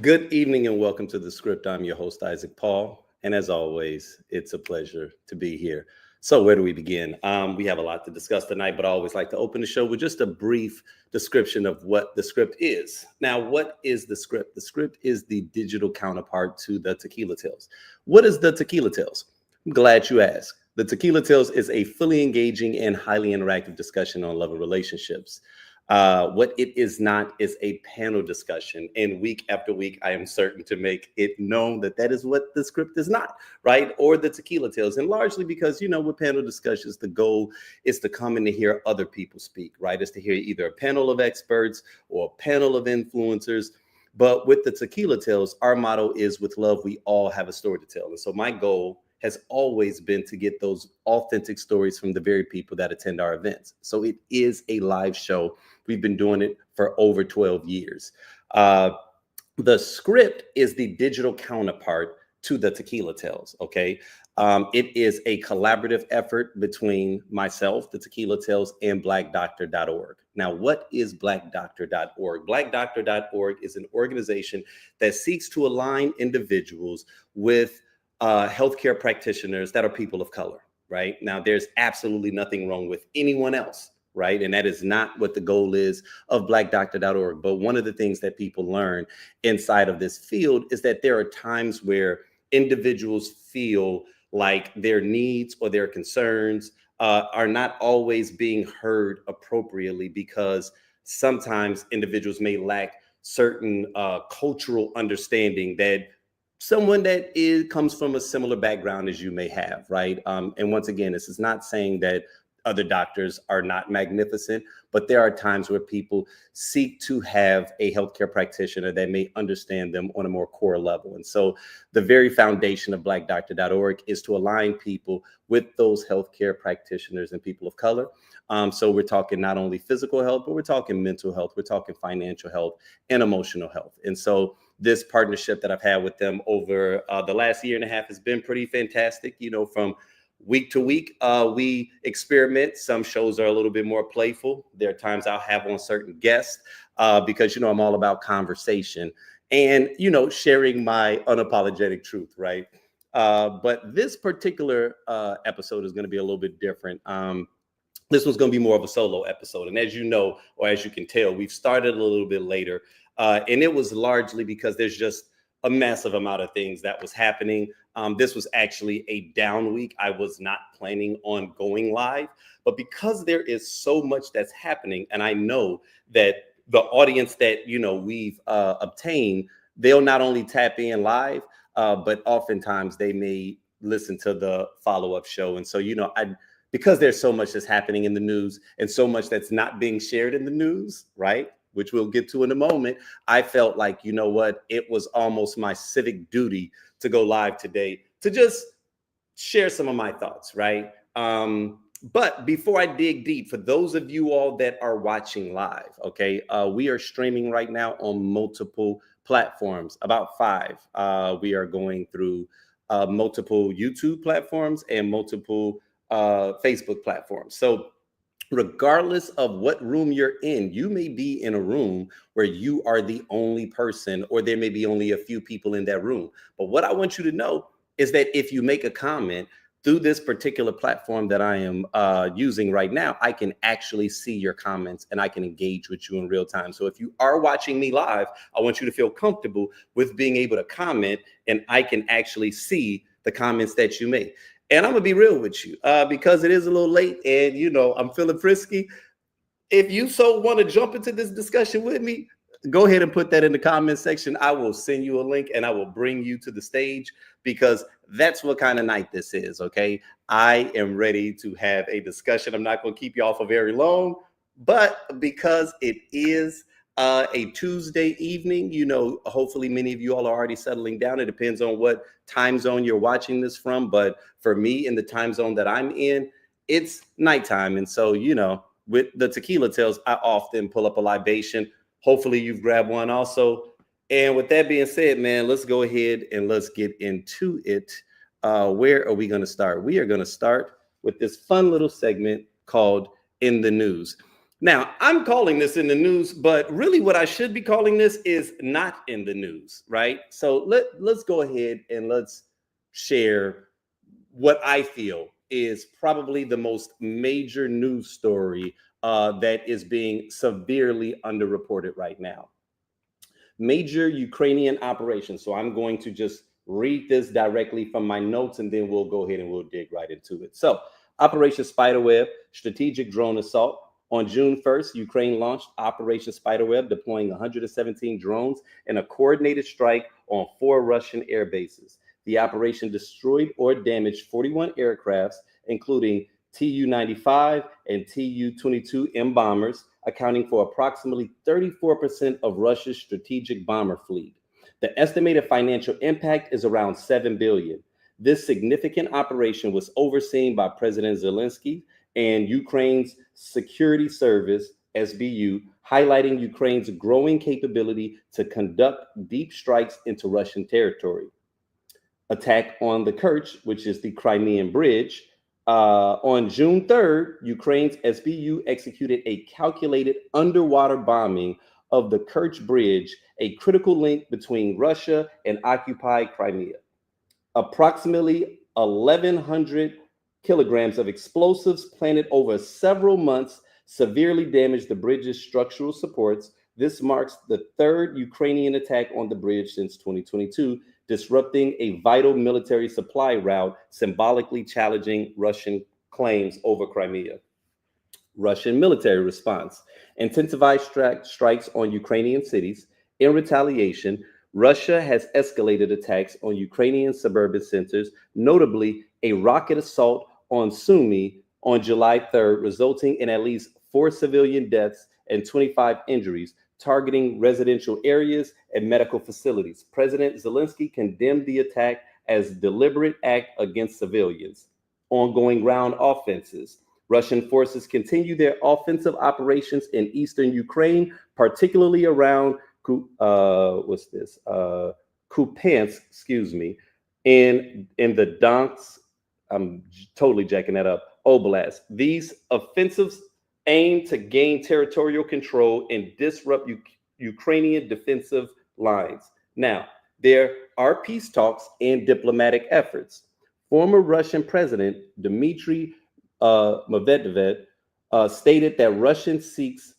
Good evening and welcome to The Script. I'm your host, Isaac Paul. And as always, it's a pleasure to be here. So where do we begin? We have a lot to discuss tonight, but I always like to open the show with just a brief description of what The Script is. Now, what is The Script? The Script is the digital counterpart to the Tequila Tales. What is the Tequila Tales? I'm glad you asked. The Tequila Tales is a fully engaging and highly interactive discussion on love and relationships. What it is not is a panel discussion. And week after week, I am certain to make it known that that is what The Script is not, right? Or the Tequila Tales. And largely because, with panel discussions, the goal is to come in to hear other people speak, right? Is to hear either a panel of experts or a panel of influencers. But with the Tequila Tales, our motto is with love, we all have a story to tell. And so my goal has always been to get those authentic stories from the very people that attend our events. So it is a live show. We've been doing it for over 12 years. The Script is the digital counterpart to the Tequila Tales, okay? It is a collaborative effort between myself, the Tequila Tales, and blackdoctor.org. Now, what is blackdoctor.org? Blackdoctor.org is an organization that seeks to align individuals with healthcare practitioners that are people of color, right? Now, there's absolutely nothing wrong with anyone else, right? And that is not what the goal is of blackdoctor.org. But one of the things that people learn inside of this field is that there are times where individuals feel like their needs or their concerns are not always being heard appropriately because sometimes individuals may lack certain cultural understanding that someone that comes from a similar background as you may have, right? And once again, this is not saying that other doctors are not magnificent, but there are times where people seek to have a healthcare practitioner that may understand them on a more core level. And so the very foundation of blackdoctor.org is to align people with those healthcare practitioners and people of color. So we're talking not only physical health, but we're talking mental health, we're talking financial health and emotional health. And so this partnership that I've had with them over the last year and a half has been pretty fantastic. From week to week, we experiment. Some shows are a little bit more playful. There are times I'll have on certain guests because, I'm all about conversation and, sharing my unapologetic truth, right? But this particular episode is going to be a little bit different. This one's going to be more of a solo episode. And as you know, or as you can tell, we've started a little bit later. And it was largely because there's just a massive amount of things that was happening. This was actually a down week. I was not planning on going live, but because there is so much that's happening, and I know that the audience that, we've obtained, they'll not only tap in live, but oftentimes they may listen to the follow-up show. And so, because there's so much that's happening in the news and so much that's not being shared in the news, right? Which we'll get to in a moment, I felt like, it was almost my civic duty to go live today to just share some of my thoughts, right? But before I dig deep, for those of you all that are watching live, okay, we are streaming right now on multiple platforms, about 5. We are going through multiple YouTube platforms and multiple Facebook platforms. So regardless of what room you're in, you may be in a room where you are the only person, or there may be only a few people in that room. But what I want you to know is that if you make a comment through this particular platform that I am using right now, I can actually see your comments and I can engage with you in real time. So if you are watching me live, I want you to feel comfortable with being able to comment and I can actually see the comments that you make. And I'm gonna be real with you because it is a little late and, I'm feeling frisky. If you so want to jump into this discussion with me, go ahead and put that in the comment section. I will send you a link and I will bring you to the stage because that's what kind of night this is, okay? I am ready to have a discussion. I'm not going to keep y'all for very long, but because it is a Tuesday evening, hopefully many of you all are already settling down. It depends on what time zone you're watching this from. But for me, in the time zone that I'm in, it's nighttime. And so, with the Tequila Tales, I often pull up a libation. Hopefully you've grabbed one also. And with that being said, man, let's go ahead and let's get into it. Where are we going to start? We are going to start with this fun little segment called In the News. Now, I'm calling this in the news, but really what I should be calling this is not in the news, right? So let's go ahead and let's share what I feel is probably the most major news story that is being severely underreported right now. Major Ukrainian operation. So I'm going to just read this directly from my notes and then we'll go ahead and we'll dig right into it. So, Operation Spiderweb, strategic drone assault. On June 1st, Ukraine launched Operation Spiderweb, deploying 117 drones in a coordinated strike on 4 Russian air bases. The operation destroyed or damaged 41 aircrafts, including Tu-95 and Tu-22M bombers, accounting for approximately 34% of Russia's strategic bomber fleet. The estimated financial impact is around $7 billion. This significant operation was overseen by President Zelensky and Ukraine's Security Service, SBU, highlighting Ukraine's growing capability to conduct deep strikes into Russian territory. Attack on the Kerch, which is the Crimean bridge. On June 3rd, Ukraine's SBU executed a calculated underwater bombing of the Kerch Bridge, a critical link between Russia and occupied Crimea. Approximately 1,100 kilograms of explosives planted over several months severely damaged the bridge's structural supports. This marks the third Ukrainian attack on the bridge since 2022, disrupting a vital military supply route, symbolically challenging Russian claims over Crimea. Russian military response: intensified strikes on Ukrainian cities. In retaliation, Russia has escalated attacks on Ukrainian suburban centers, notably a rocket assault on Sumy on July 3rd, resulting in at least 4 civilian deaths and 25 injuries, targeting residential areas and medical facilities. President Zelensky condemned the attack as a deliberate act against civilians. Ongoing ground offenses. Russian forces continue their offensive operations in eastern Ukraine, particularly around Kupiansk, in the Donetsk, I'm totally jacking that up, Oblast. These offensives aim to gain territorial control and disrupt Ukrainian defensive lines. Now, there are peace talks and diplomatic efforts. Former Russian President Dmitry Medvedev stated that Russia seeks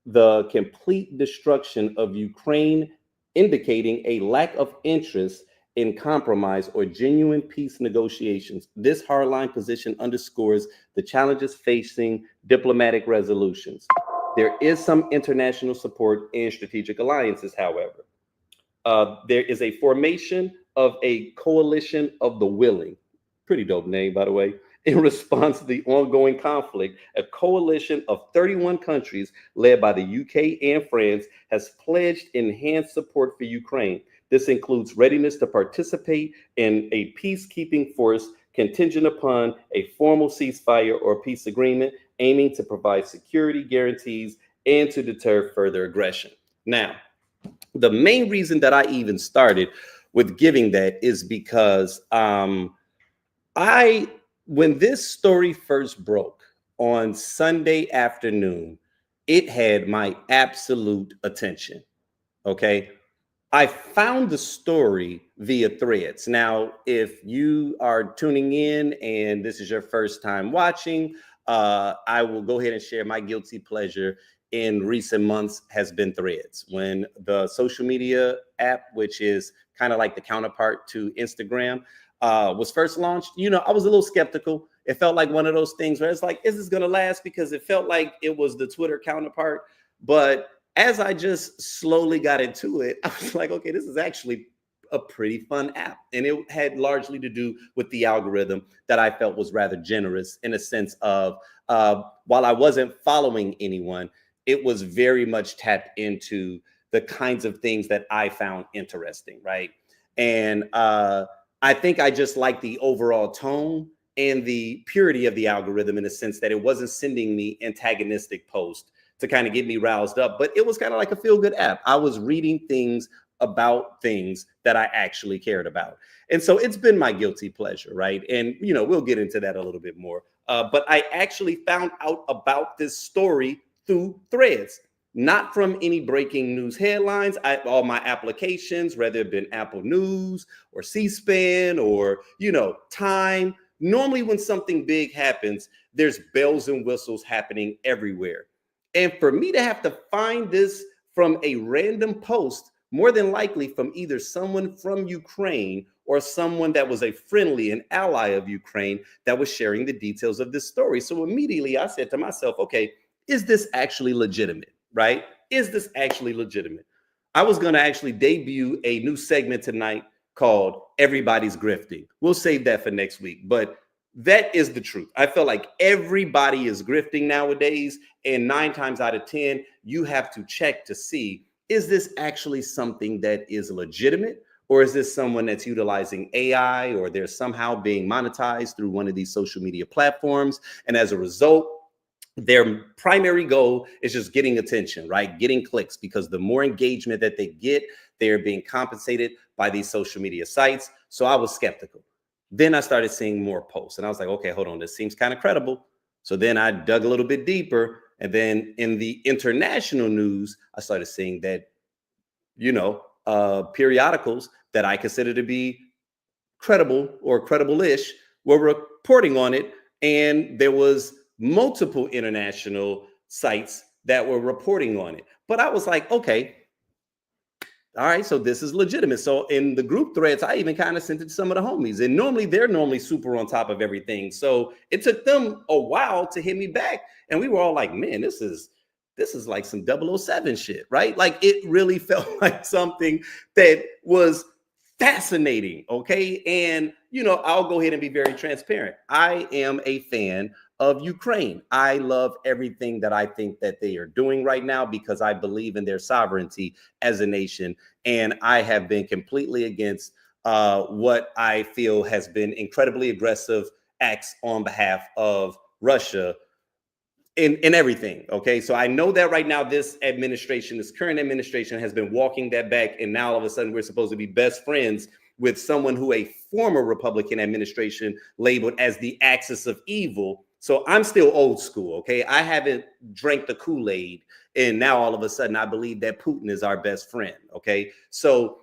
the complete destruction of Ukraine, indicating a lack of interest in compromise or genuine peace negotiations. This hardline position underscores the challenges facing diplomatic resolutions. There is some international support and strategic alliances, however. There is a formation of a coalition of the willing. Pretty dope name, by the way. In response to the ongoing conflict, a coalition of 31 countries led by the UK and France has pledged enhanced support for Ukraine. This includes readiness to participate in a peacekeeping force contingent upon a formal ceasefire or peace agreement, aiming to provide security guarantees and to deter further aggression. Now, the main reason that I even started with giving that is because when this story first broke on Sunday afternoon, it had my absolute attention. Okay. I found the story via Threads. Now, if you are tuning in and this is your first time watching, I will go ahead and share my guilty pleasure in recent months has been Threads. When the social media app, which is kind of like the counterpart to Instagram, was first launched, I was a little skeptical. It felt like one of those things where it's like, is this going to last? Because it felt like it was the Twitter counterpart. But as I just slowly got into it, I was like, okay, this is actually a pretty fun app. And it had largely to do with the algorithm that I felt was rather generous in a sense of while I wasn't following anyone, it was very much tapped into the kinds of things that I found interesting, right? And I think I just like the overall tone and the purity of the algorithm in the sense that it wasn't sending me antagonistic posts to kind of get me roused up, but it was kind of like a feel-good app. I was reading things about things that I actually cared about. And so it's been my guilty pleasure, right? And, we'll get into that a little bit more But I actually found out about this story through Threads, not from any breaking news headlines. All my applications, whether it been Apple News or C-SPAN or, Time. Normally when something big happens, there's bells and whistles happening everywhere. And for me to have to find this from a random post, more than likely from either someone from Ukraine or someone that was a friendly and ally of Ukraine that was sharing the details of this story. So immediately I said to myself, okay, is this actually legitimate, right? Is this actually legitimate? I was going to actually debut a new segment tonight called Everybody's Grifting. We'll save that for next week, but that is the truth. I feel like everybody is grifting nowadays, and 9 times out of 10, you have to check to see, is this actually something that is legitimate? Or is this someone that's utilizing AI, or they're somehow being monetized through one of these social media platforms? And as a result, their primary goal is just getting attention, right? Getting clicks, because the more engagement that they get, they're being compensated by these social media sites. So I was skeptical. Then I started seeing more posts and I was like, okay, hold on, this seems kind of credible. So then I dug a little bit deeper. And then in the international news, I started seeing that, periodicals that I consider to be credible or credible-ish were reporting on it. And there was multiple international sites that were reporting on it. But I was like, okay, all right, so this is legitimate. So in the group threads, I even kind of sent it to some of the homies. And normally they're super on top of everything. So it took them a while to hit me back. And we were all like, man, this is like some 007 shit, right? Like it really felt like something that was fascinating. Okay. And, I'll go ahead and be very transparent. I am a fan of Ukraine. I love everything that I think that they are doing right now because I believe in their sovereignty as a nation. And I have been completely against what I feel has been incredibly aggressive acts on behalf of Russia in everything. Okay. So I know that right now, this current administration has been walking that back. And now all of a sudden we're supposed to be best friends with someone who a former Republican administration labeled as the axis of evil. So I'm still old school. Okay. I haven't drank the Kool-Aid. And now all of a sudden I believe that Putin is our best friend. Okay. So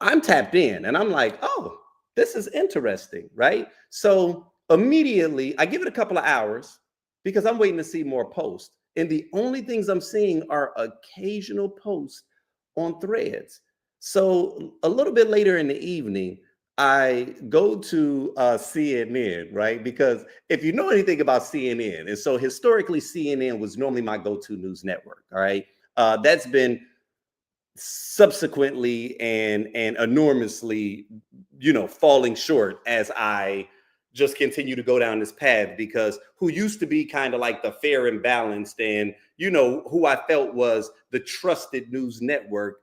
I'm tapped in and I'm like, oh, this is interesting. Right. So immediately I give it a couple of hours because I'm waiting to see more posts. And the only things I'm seeing are occasional posts on Threads. So a little bit later in the evening, I go to CNN, right? Because if you know anything about CNN, and so historically, CNN was normally my go-to news network, all right? That's been subsequently and enormously, falling short as I just continue to go down this path, because who used to be kind of like the fair and balanced and, who I felt was the trusted news network,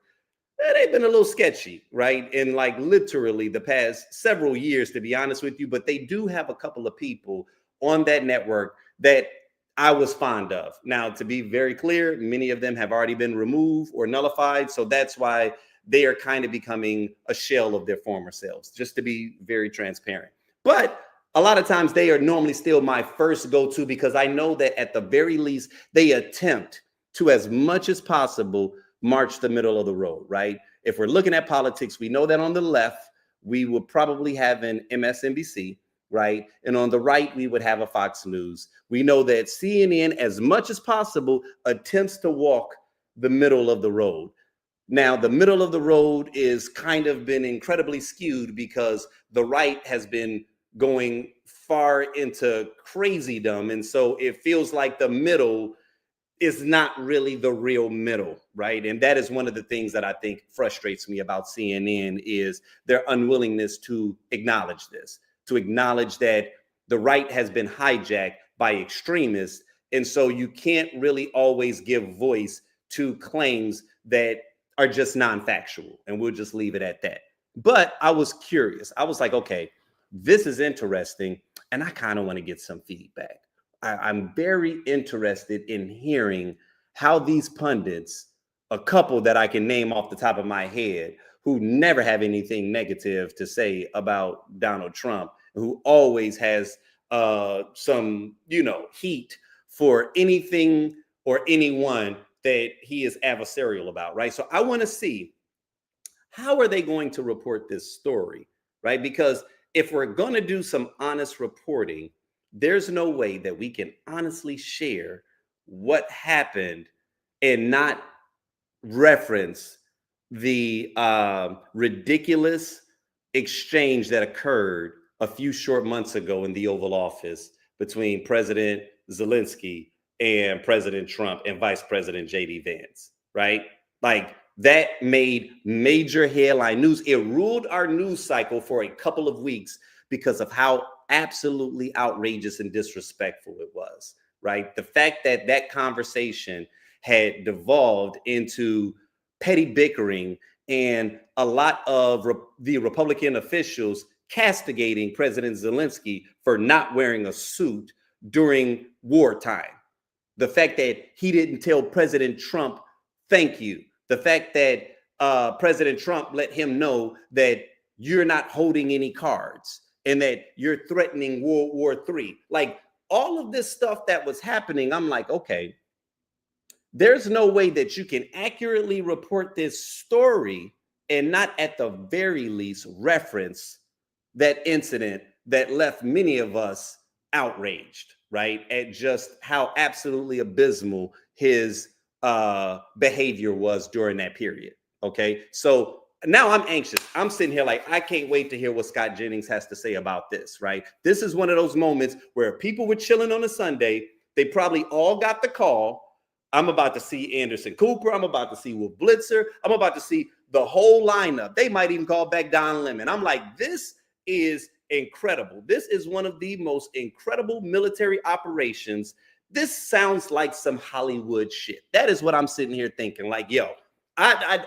they've been a little sketchy, right? And like literally the past several years, to be honest with you, but they do have a couple of people on that network that I was fond of. Now, to be very clear, many of them have already been removed or nullified. So that's why they are kind of becoming a shell of their former selves, just to be very transparent. But a lot of times they are normally still my first go-to, because I know that at the very least, they attempt to, as much as possible, march the middle of the road, right? If we're looking at politics, we know that on the left, we would probably have an MSNBC, right? And on the right, we would have a Fox News. We know that CNN, as much as possible, attempts to walk the middle of the road. Now, the middle of the road is kind of been incredibly skewed because the right has been going far into crazydom. And so it feels like the middle is not really the real middle, right? And that is one of the things that I think frustrates me about CNN, is their unwillingness to acknowledge this, to acknowledge that the right has been hijacked by extremists. And so you can't really always give voice to claims that are just non-factual, and we'll just leave it at that. But I was curious. I was like, okay, this is interesting, and I kind of want to get some feedback. I'm very interested in hearing how these pundits, a couple that I can name off the top of my head, who never have anything negative to say about Donald Trump, who always has some, heat for anything or anyone that he is adversarial about, right? So I want to see, how are they going to report this story, right? Because if we're going to do some honest reporting, there's no way that we can honestly share what happened and not reference the ridiculous exchange that occurred a few short months ago in the Oval Office between President Zelensky and President Trump and Vice President JD Vance, right? Like, that made major headline news. It ruled our news cycle for a couple of weeks because of how absolutely outrageous and disrespectful it was, right? The fact that that conversation had devolved into petty bickering and a lot of the Republican officials castigating President Zelensky for not wearing a suit during wartime. The fact that he didn't tell President Trump, thank you. The fact that President Trump let him know that you're not holding any cards and that you're threatening World War III. Like, all of this stuff that was happening, I'm like, okay, there's no way that you can accurately report this story and not at the very least reference that incident that left many of us outraged, right? At just how absolutely abysmal his behavior was during that period. Okay. So now I'm anxious. I'm sitting here like, I can't wait to hear what Scott Jennings has to say about this, right? This is one of those moments where people were chilling on a Sunday. They probably all got the call. I'm about to see Anderson Cooper. I'm about to see Wolf Blitzer. I'm about to see the whole lineup. They might even call back Don Lemon. I'm like, this is incredible. This is one of the most incredible military operations. This sounds like some Hollywood shit. That is what I'm sitting here thinking. Like, yo, I'm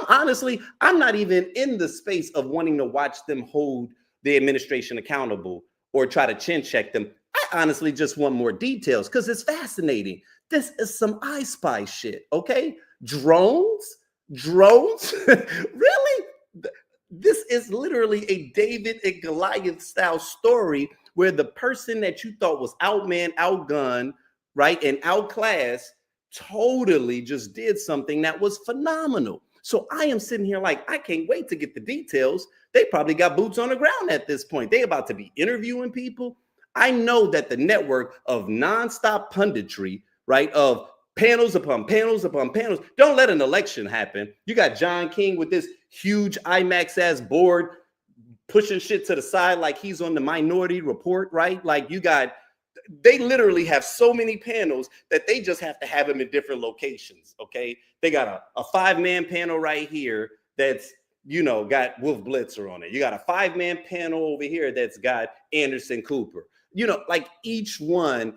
honestly, I'm not even in the space of wanting to watch them hold the administration accountable or try to chin check them. I honestly just want more details because it's fascinating. This is some I Spy shit, okay? Drones? Really? This is literally a David and Goliath style story where the person that you thought was outmanned, outgunned, right, and outclassed totally just did something that was phenomenal. So I am sitting here like, I can't wait to get the details. They probably got boots on the ground at this point. They about to be interviewing people. I know that the network of nonstop punditry, right, of panels upon panels upon panels. Don't let an election happen. You got John King with this huge IMAX ass board pushing shit to the side like he's on the Minority Report, right? Like, they literally have so many panels that they just have to have them in different locations, okay? They got a 5-man panel right here that's, got Wolf Blitzer on it. You got a 5-man panel over here that's got Anderson Cooper. Like, each one,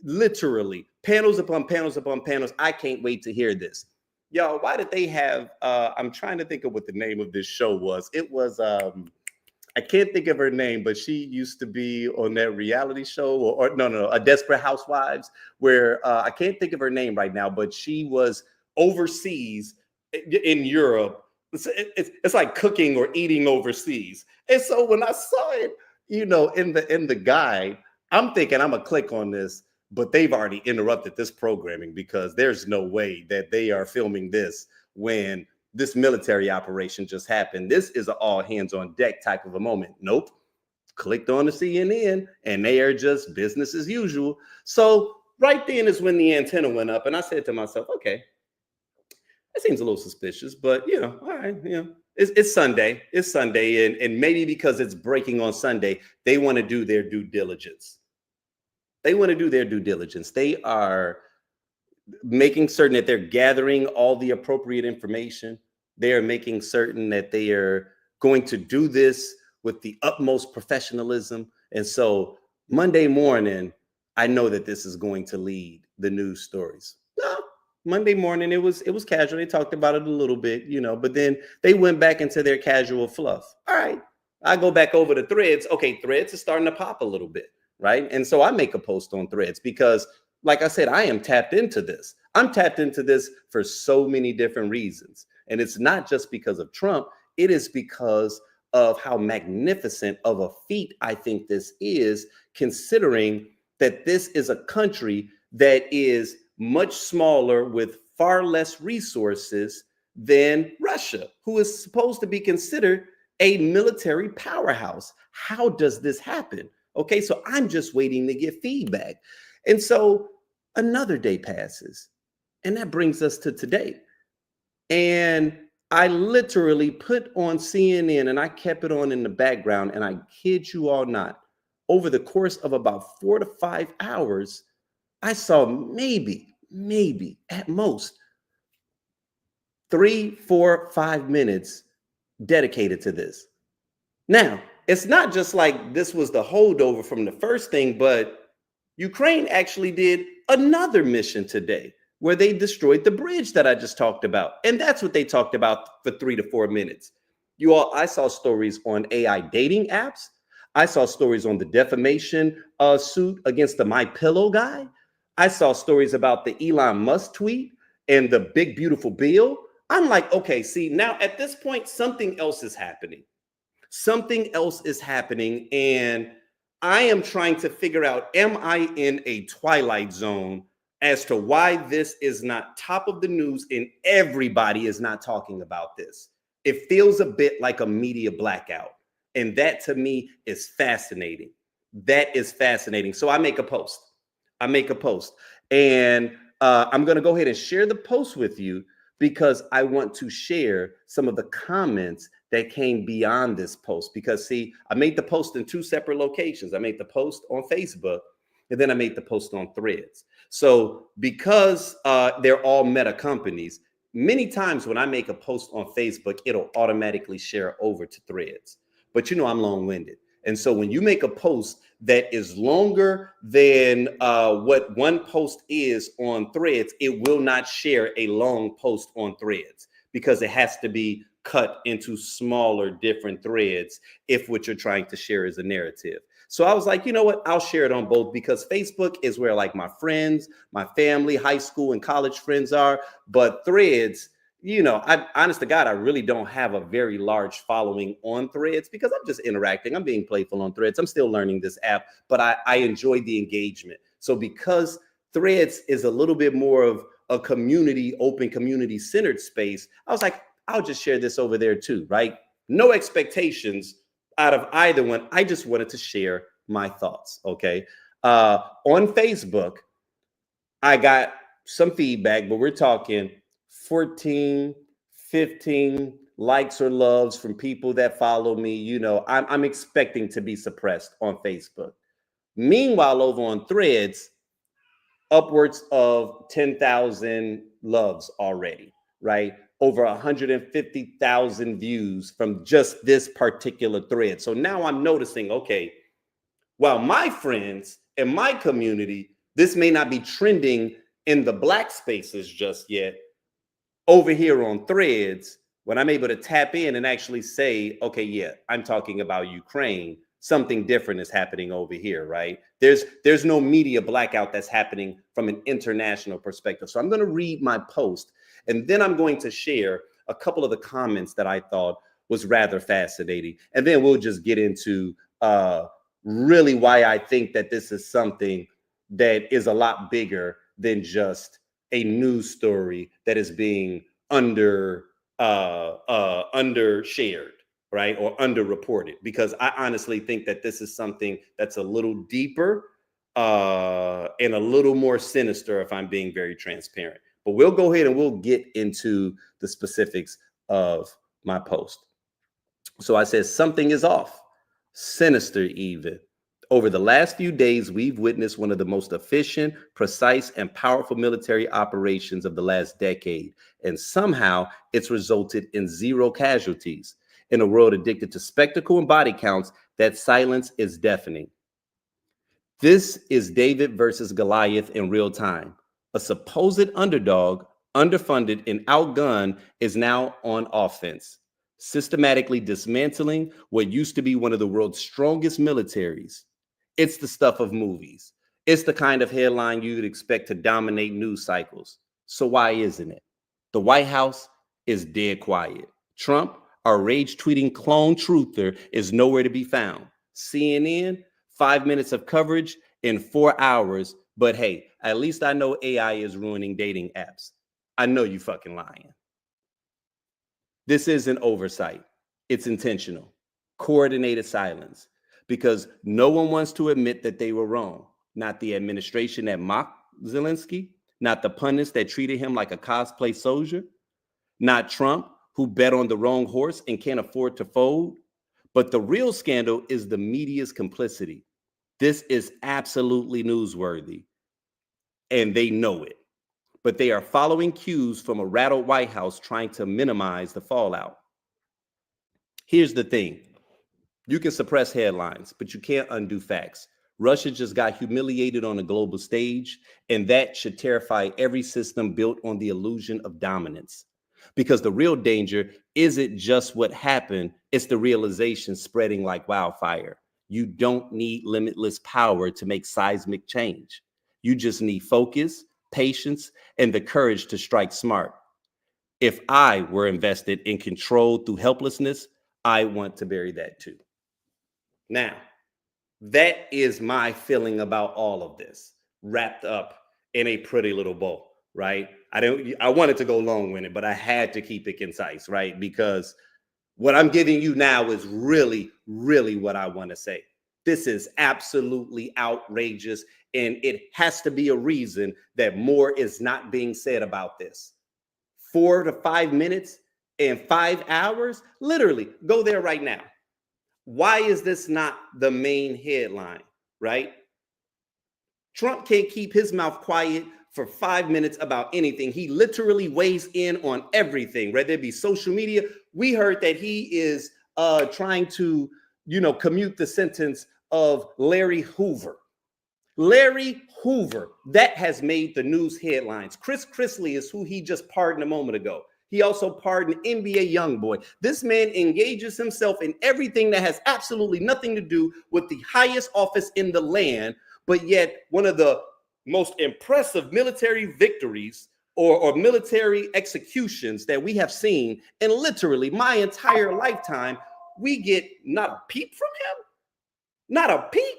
literally panels upon panels upon panels. I can't wait to hear this. Y'all, why did they have, I'm trying to think of what the name of this show was. It was, I can't think of her name, but she used to be on that reality show or no, a Desperate Housewives, where I can't think of her name right now, but she was overseas in Europe. It's like cooking or eating overseas. And so when I saw it, in the guide, I'm thinking I'm gonna click on this, but they've already interrupted this programming because there's no way that they are filming this when this military operation just happened. This is an all hands on deck type of a moment. Nope. Clicked on the CNN and they are just business as usual. So right then is when the antenna went up and I said to myself, okay, that seems a little suspicious, but all right, it's Sunday. It's Sunday. And maybe because it's breaking on Sunday, they want to do their due diligence. They are making certain that they're gathering all the appropriate information. They are making certain that they are going to do this with the utmost professionalism. And so Monday morning, I know that this is going to lead the news stories. No, Monday morning, it was casual. They talked about it a little bit, but then they went back into their casual fluff. All right, I go back over to Threads. Okay, Threads is starting to pop a little bit, right? And so I make a post on Threads because, like I said, I am tapped into this. I'm tapped into this for so many different reasons. And it's not just because of Trump. It is because of how magnificent of a feat I think this is, considering that this is a country that is much smaller with far less resources than Russia, who is supposed to be considered a military powerhouse. How does this happen? Okay, so I'm just waiting to get feedback. And so another day passes, and that brings us to today. And I literally put on CNN and I kept it on in the background. And I kid you all not, over the course of about 4 to 5 hours, I saw maybe at most 3, 4, 5 minutes dedicated to this. Now, it's not just like this was the holdover from the first thing, but Ukraine actually did another mission today where they destroyed the bridge that I just talked about. And that's what they talked about for 3 to 4 minutes. You all, I saw stories on AI dating apps. I saw stories on the defamation suit against the My Pillow guy. I saw stories about the Elon Musk tweet and the big, beautiful bill. I'm like, okay, see, now at this point, something else is happening. Something else is happening. And I am trying to figure out, am I in a twilight zone as to why this is not top of the news and everybody is not talking about this? It feels a bit like a media blackout. And that to me is fascinating. That is fascinating. So I make a post. And I'm going to go ahead and share the post with you because I want to share some of the comments that came beyond this post. Because see, I made the post in 2 separate locations. I made the post on Facebook and then I made the post on Threads. So because they're all meta companies, many times when I make a post on Facebook, it'll automatically share over to Threads. But you know, I'm long-winded. And so when you make a post that is longer than what one post is on Threads, it will not share a long post on Threads because it has to be cut into smaller, different threads if what you're trying to share is a narrative. So I was like, you know what? I'll share it on both because Facebook is where like my friends, my family, high school and college friends are. But Threads, you know, honest to God, I really don't have a very large following on Threads because I'm just interacting. I'm being playful on Threads. I'm still learning this app, but I enjoy the engagement. So because Threads is a little bit more of a community, open community centered space, I was like, I'll just share this over there too, right? No expectations out of either one. I just wanted to share my thoughts, okay? On Facebook, I got some feedback, but we're talking 14, 15 likes or loves from people that follow me. You know, I'm expecting to be suppressed on Facebook. Meanwhile, over on Threads, upwards of 10,000 loves already, right? Over 150,000 views from just this particular thread. So now I'm noticing, okay, while my friends and my community, this may not be trending in the Black spaces just yet, over here on Threads, when I'm able to tap in and actually say, okay, yeah, I'm talking about Ukraine, something different is happening over here, right? There's no media blackout that's happening from an international perspective. So I'm going to read my post, and then I'm going to share a couple of the comments that I thought was rather fascinating. And then we'll just get into really why I think that this is something that is a lot bigger than just a news story that is being undershared, right? Or underreported, because I honestly think that this is something that's a little deeper and a little more sinister, if I'm being very transparent. But we'll go ahead and we'll get into the specifics of my post. So I said, something is off, sinister even. Over the last few days, we've witnessed one of the most efficient, precise, and powerful military operations of the last decade. And somehow it's resulted in 0 casualties. In a world addicted to spectacle and body counts, that silence is deafening. This is David versus Goliath in real time. A supposed underdog, underfunded and outgunned, is now on offense, systematically dismantling what used to be one of the world's strongest militaries. It's the stuff of movies. It's the kind of headline you'd expect to dominate news cycles. So why isn't it? The White House is dead quiet. Trump, Our rage tweeting clone truther is nowhere to be found. CNN, 5 minutes of coverage in 4 hours. But hey, at least I know AI is ruining dating apps. I know you fucking lying. This isn't oversight. It's intentional. Coordinated silence. Because no one wants to admit that they were wrong. Not the administration that mocked Zelensky. Not the pundits that treated him like a cosplay soldier. Not Trump, who bet on the wrong horse and can't afford to fold. But the real scandal is the media's complicity. This is absolutely newsworthy. And they know it. But they are following cues from a rattled White House trying to minimize the fallout. Here's the thing. You can suppress headlines, but you can't undo facts. Russia just got humiliated on a global stage, and that should terrify every system built on the illusion of dominance. Because the real danger isn't just what happened, it's the realization spreading like wildfire. You don't need limitless power to make seismic change. You just need focus, patience, and the courage to strike smart. If I were invested in control through helplessness, I want to bury that too. Now, that is my feeling about all of this, wrapped up in a pretty little bow, right? I wanted to go long-winded, but I had to keep it concise, right? Because what I'm giving you now is really, really what I want to say. This is absolutely outrageous, and it has to be a reason that more is not being said about this. 4 to 5 minutes and 5 hours, literally, go there right now. Why is this not the main headline, right? Trump can't keep his mouth quiet for 5 minutes about anything. He literally weighs in on everything, whether it be social media. We heard that he is trying to, commute the sentence of Larry Hoover. Larry Hoover, that has made the news headlines. Chrisley is who he just pardoned a moment ago. He also pardoned NBA YoungBoy. This man engages himself in everything that has absolutely nothing to do with the highest office in the land, but yet one of the most impressive military victories or military executions that we have seen in literally my entire lifetime, we get not a peep from him. Not a peep.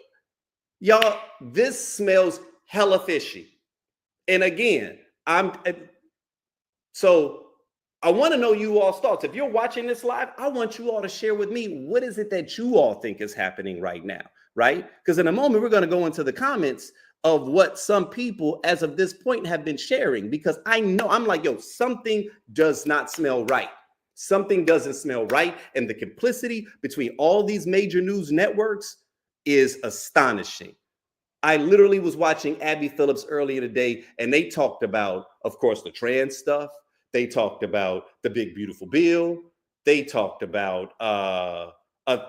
Y'all, this smells hella fishy. And again, I want to know you all's thoughts. If you're watching this live, I want you all to share with me, what is it that you all think is happening right now, right? Because in a moment, we're going to go into the comments of what some people as of this point have been sharing, because I know, I'm like, yo, something does not smell right. Something doesn't smell right. And the complicity between all these major news networks is astonishing. I literally was watching Abby Phillips earlier today, and they talked about, of course, the trans stuff. They talked about the big, beautiful bill. They talked about,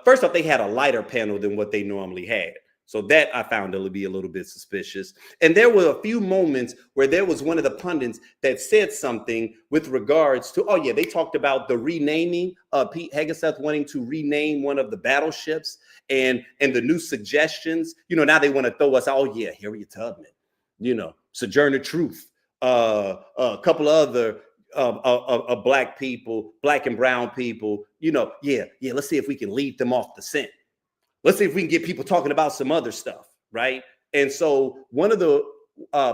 first off, they had a lighter panel than what they normally had. So that I found to be a little bit suspicious. And there were a few moments where there was one of the pundits that said something with regards to, they talked about the renaming, Pete Hegseth wanting to rename one of the battleships and the new suggestions. Now they want to throw us, Harriet Tubman, Sojourner Truth, a couple of other black people, black and brown people, let's see if we can lead them off the scent. Let's see if we can get people talking about some other stuff, right? And so one of the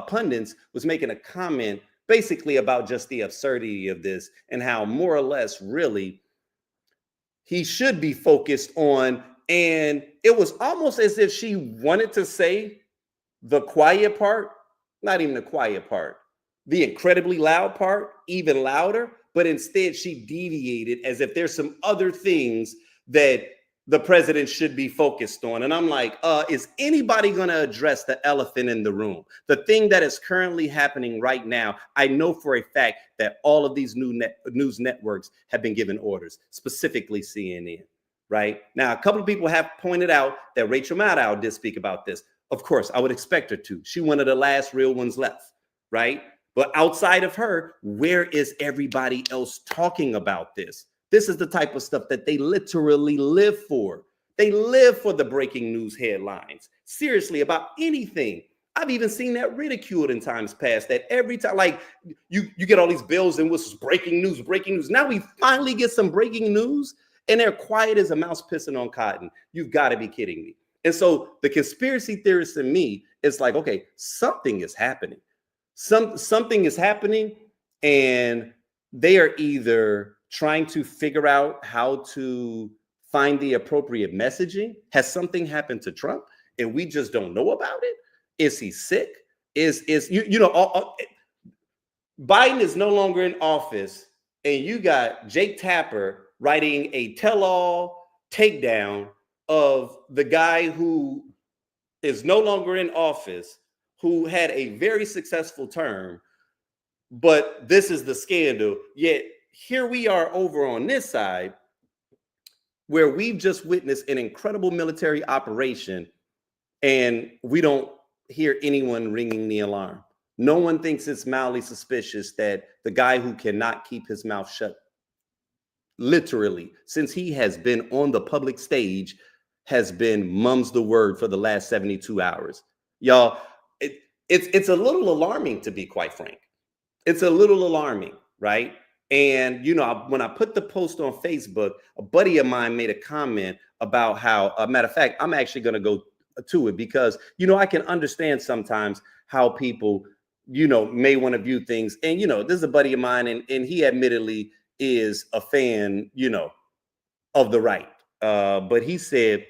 pundits was making a comment basically about just the absurdity of this and how more or less really he should be focused on. And it was almost as if she wanted to say the quiet part, not even the quiet part, the incredibly loud part, even louder, but instead she deviated as if there's some other things that the president should be focused on. And I'm like, is anybody going to address the elephant in the room? The thing that is currently happening right now, I know for a fact that all of these news networks have been given orders, specifically CNN, right? Now, a couple of people have pointed out that Rachel Maddow did speak about this. Of course, I would expect her to. She one of the last real ones left, right? But outside of her, where is everybody else talking about this? This is the type of stuff that they literally live for. They live for the breaking news headlines. Seriously, about anything. I've even seen that ridiculed in times past, that every time, like you get all these bills and whistles, breaking news, breaking news. Now we finally get some breaking news and they're quiet as a mouse pissing on cotton. You've got to be kidding me. And so the conspiracy theorist in me is like, okay, something is happening. Something is happening, and they are either trying to figure out how to find the appropriate messaging. Has something happened to Trump and we just don't know about it? Is he sick? Biden is no longer in office, and you got Jake Tapper writing a tell-all takedown of the guy who is no longer in office, who had a very successful term, but this is the scandal. Yet here we are over on this side, where we've just witnessed an incredible military operation, and we don't hear anyone ringing the alarm. No one thinks it's mildly suspicious that the guy who cannot keep his mouth shut, literally, since he has been on the public stage, has been mum's the word for the last 72 hours. Y'all, it's a little alarming, to be quite frank. It's a little alarming, right? And, when I put the post on Facebook, a buddy of mine made a comment about how, matter of fact, I'm actually going to go to it because, I can understand sometimes how people, may want to view things. And, this is a buddy of mine, and he admittedly is a fan, of the right. But he said,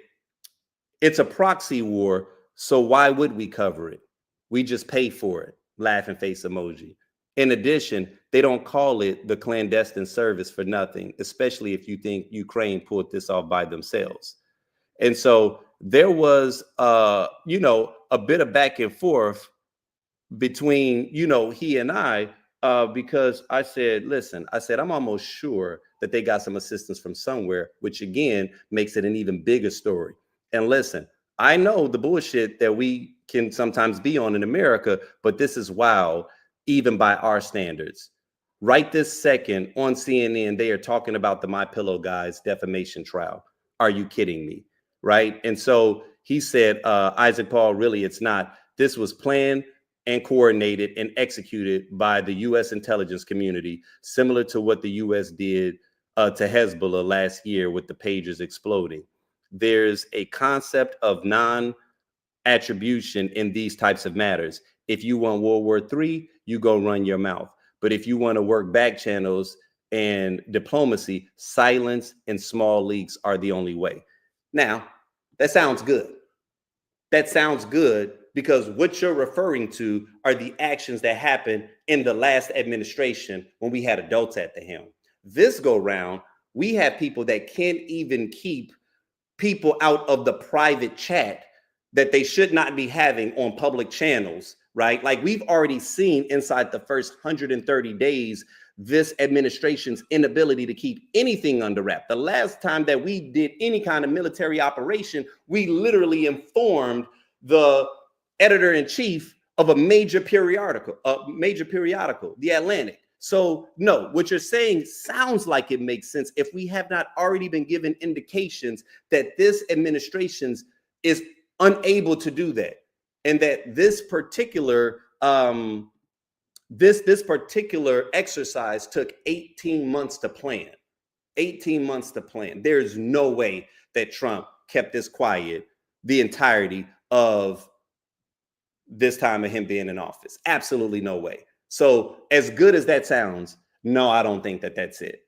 it's a proxy war, so why would we cover it? We just pay for it. Laughing face emoji. In addition, they don't call it the clandestine service for nothing, especially if you think Ukraine pulled this off by themselves. And so there was, a bit of back and forth between, he and I, because I said, listen, I'm almost sure that they got some assistance from somewhere, which again makes it an even bigger story. And listen, I know the bullshit that we can sometimes be on in America, but this is wild, even by our standards. Right this second on CNN, they are talking about the MyPillow guy's defamation trial. Are you kidding me? Right? And so he said, Isaac Paul, really, it's not. This was planned and coordinated and executed by the U.S. intelligence community, similar to what the U.S. did to Hezbollah last year with the pagers exploding. There's a concept of non-attribution in these types of matters. If you want World War III, you go run your mouth. But if you want to work back channels and diplomacy, silence and small leaks are the only way. Now, that sounds good. That sounds good because what you're referring to are the actions that happened in the last administration when we had adults at the helm. This go round, we have people that can't even keep people out of the private chat that they should not be having on public channels, right? Like we've already seen inside the first 130 days, this administration's inability to keep anything under wrap. The last time that we did any kind of military operation, we literally informed the editor-in-chief of a major periodical, The Atlantic. So no, what you're saying sounds like it makes sense if we have not already been given indications that this administration is unable to do that, and that this particular this particular exercise took 18 months to plan. 18 months to plan. There's no way that Trump kept this quiet the entirety of this time of him being in office. Absolutely no way. So as good as that sounds, no, I don't think that that's it.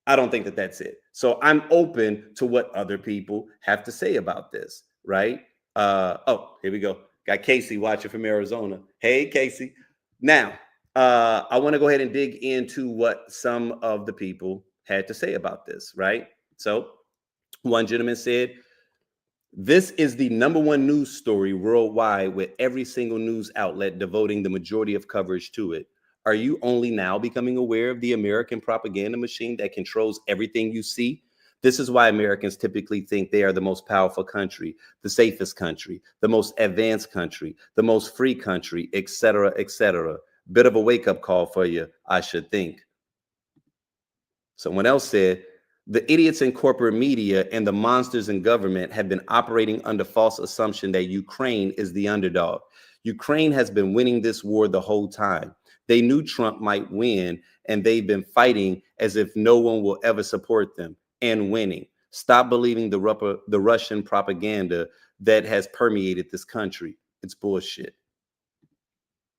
I don't think that that's it. So I'm open to what other people have to say about this, right? Oh, here we go. Got Casey watching from Arizona. Hey, Casey. Now, I want to go ahead and dig into what some of the people had to say about this, right? So one gentleman said, this is the #1 news story worldwide, with every single news outlet devoting the majority of coverage to it. Are you only now becoming aware of the American propaganda machine that controls everything you see? This is why Americans typically think they are the most powerful country, the safest country, the most advanced country, the most free country, etc., etc. Bit of a wake-up call for you, I should think. Someone else said, the idiots in corporate media and the monsters in government have been operating under false assumption that Ukraine is the underdog. Ukraine has been winning this war the whole time. They knew Trump might win, and they've been fighting as if no one will ever support them and winning. Stop believing the Russian propaganda that has permeated this country. It's bullshit.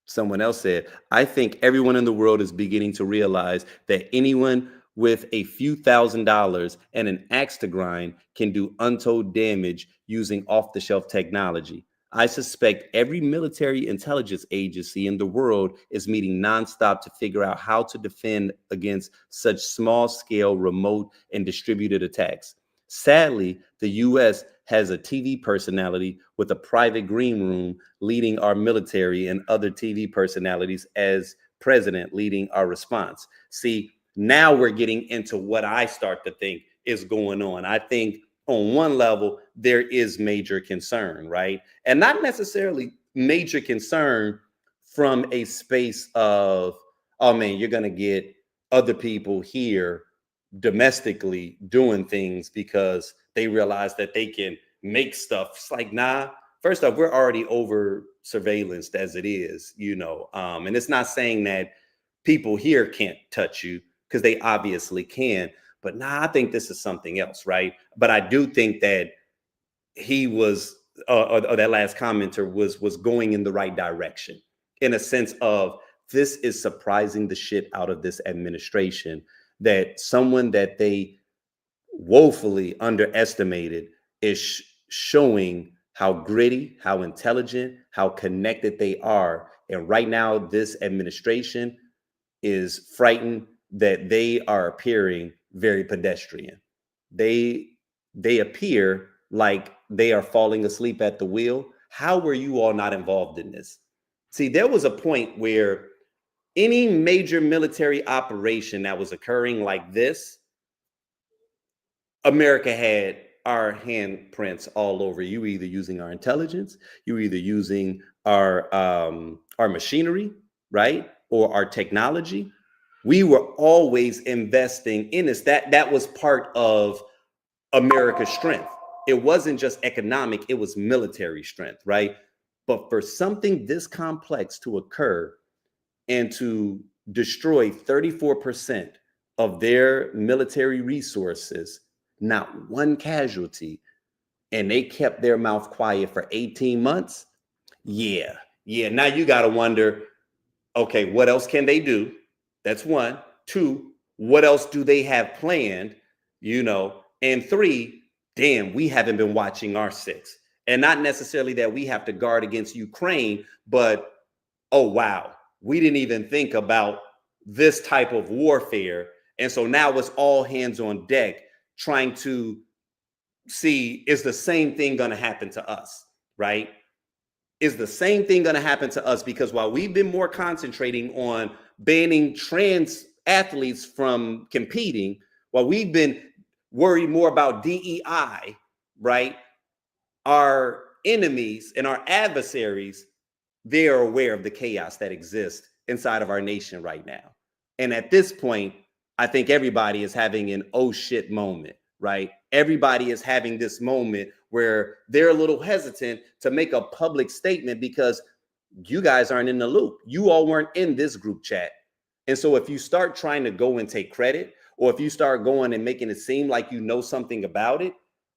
Someone else said, I think everyone in the world is beginning to realize that anyone with a few $1,000s and an axe to grind can do untold damage using off-the-shelf technology. I suspect every military intelligence agency in the world is meeting nonstop to figure out how to defend against such small-scale, remote, and distributed attacks. Sadly, the U.S. has a TV personality with a private green room leading our military and other TV personalities as president leading our response. See, now we're getting into what I start to think is going on. I think on one level, there is major concern, right? And not necessarily major concern from a space of, oh man, you're going to get other people here domestically doing things because they realize that they can make stuff. It's like, nah, first off, we're already over surveillanced as it is, and it's not saying that people here can't touch you, because they obviously can. But nah, I think this is something else, right? But I do think that he was, or that last commenter was going in the right direction, in a sense of, this is surprising the shit out of this administration, that someone that they woefully underestimated is showing how gritty, how intelligent, how connected they are. And right now, this administration is frightened that they are appearing very pedestrian. They appear like they are falling asleep at the wheel. How were you all not involved in this? See, there was a point where any major military operation that was occurring like this, America had our handprints all over. You either using our intelligence, you either using our machinery, right, or our technology. We were always investing in this. That was part of America's strength. It wasn't just economic; it was military strength, right? But for something this complex to occur and to destroy 34% of their military resources, not one casualty, and they kept their mouth quiet for 18 months. Yeah. Now you got to wonder, okay, what else can they do? That's one. Two, what else do they have planned? And three, damn, we haven't been watching our six. And not necessarily that we have to guard against Ukraine, but, oh, wow, we didn't even think about this type of warfare. And so now it's all hands on deck trying to see, is the same thing going to happen to us, right? Is the same thing going to happen to us? Because while we've been more concentrating on banning trans athletes from competing, while we've been worried more about DEI, right? Our enemies and our adversaries, they are aware of the chaos that exists inside of our nation right now. And at this point, I think everybody is having an oh shit moment, right? Everybody is having this moment where they're a little hesitant to make a public statement because you guys aren't in the loop. You all weren't in this group chat. And so if you start trying to go and take credit, or if you start going and making it seem like you know something about it,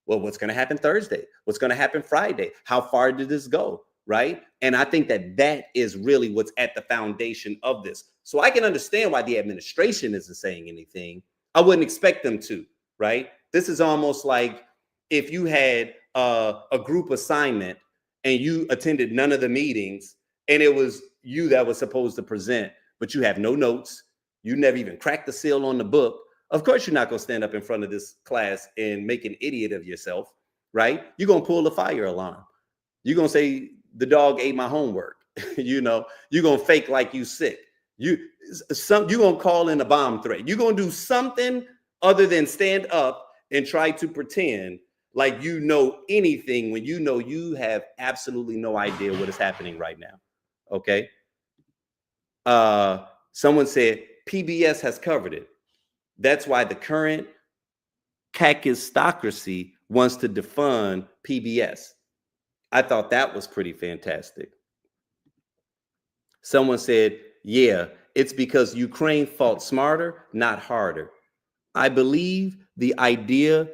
well, what's going to happen Thursday? What's going to happen Friday? How far did this go? Right? And I think that is really what's at the foundation of this. So I can understand why the administration isn't saying anything. I wouldn't expect them to, right? This is almost like if you had a group assignment and you attended none of the meetings and it was you that was supposed to present, but you have no notes. You never even cracked the seal on the book. Of course, you're not going to stand up in front of this class and make an idiot of yourself, right? You're going to pull the fire alarm. You're going to say, the dog ate my homework. You're going to fake like you sick. You're going to call in a bomb threat. You're going to do something other than stand up and try to pretend like you know anything when you know you have absolutely no idea what is happening right now. Okay. Someone said PBS has covered it. That's why the current kakistocracy wants to defund PBS. I thought that was pretty fantastic. Someone said, yeah, it's because Ukraine fought smarter, not harder. I believe the idea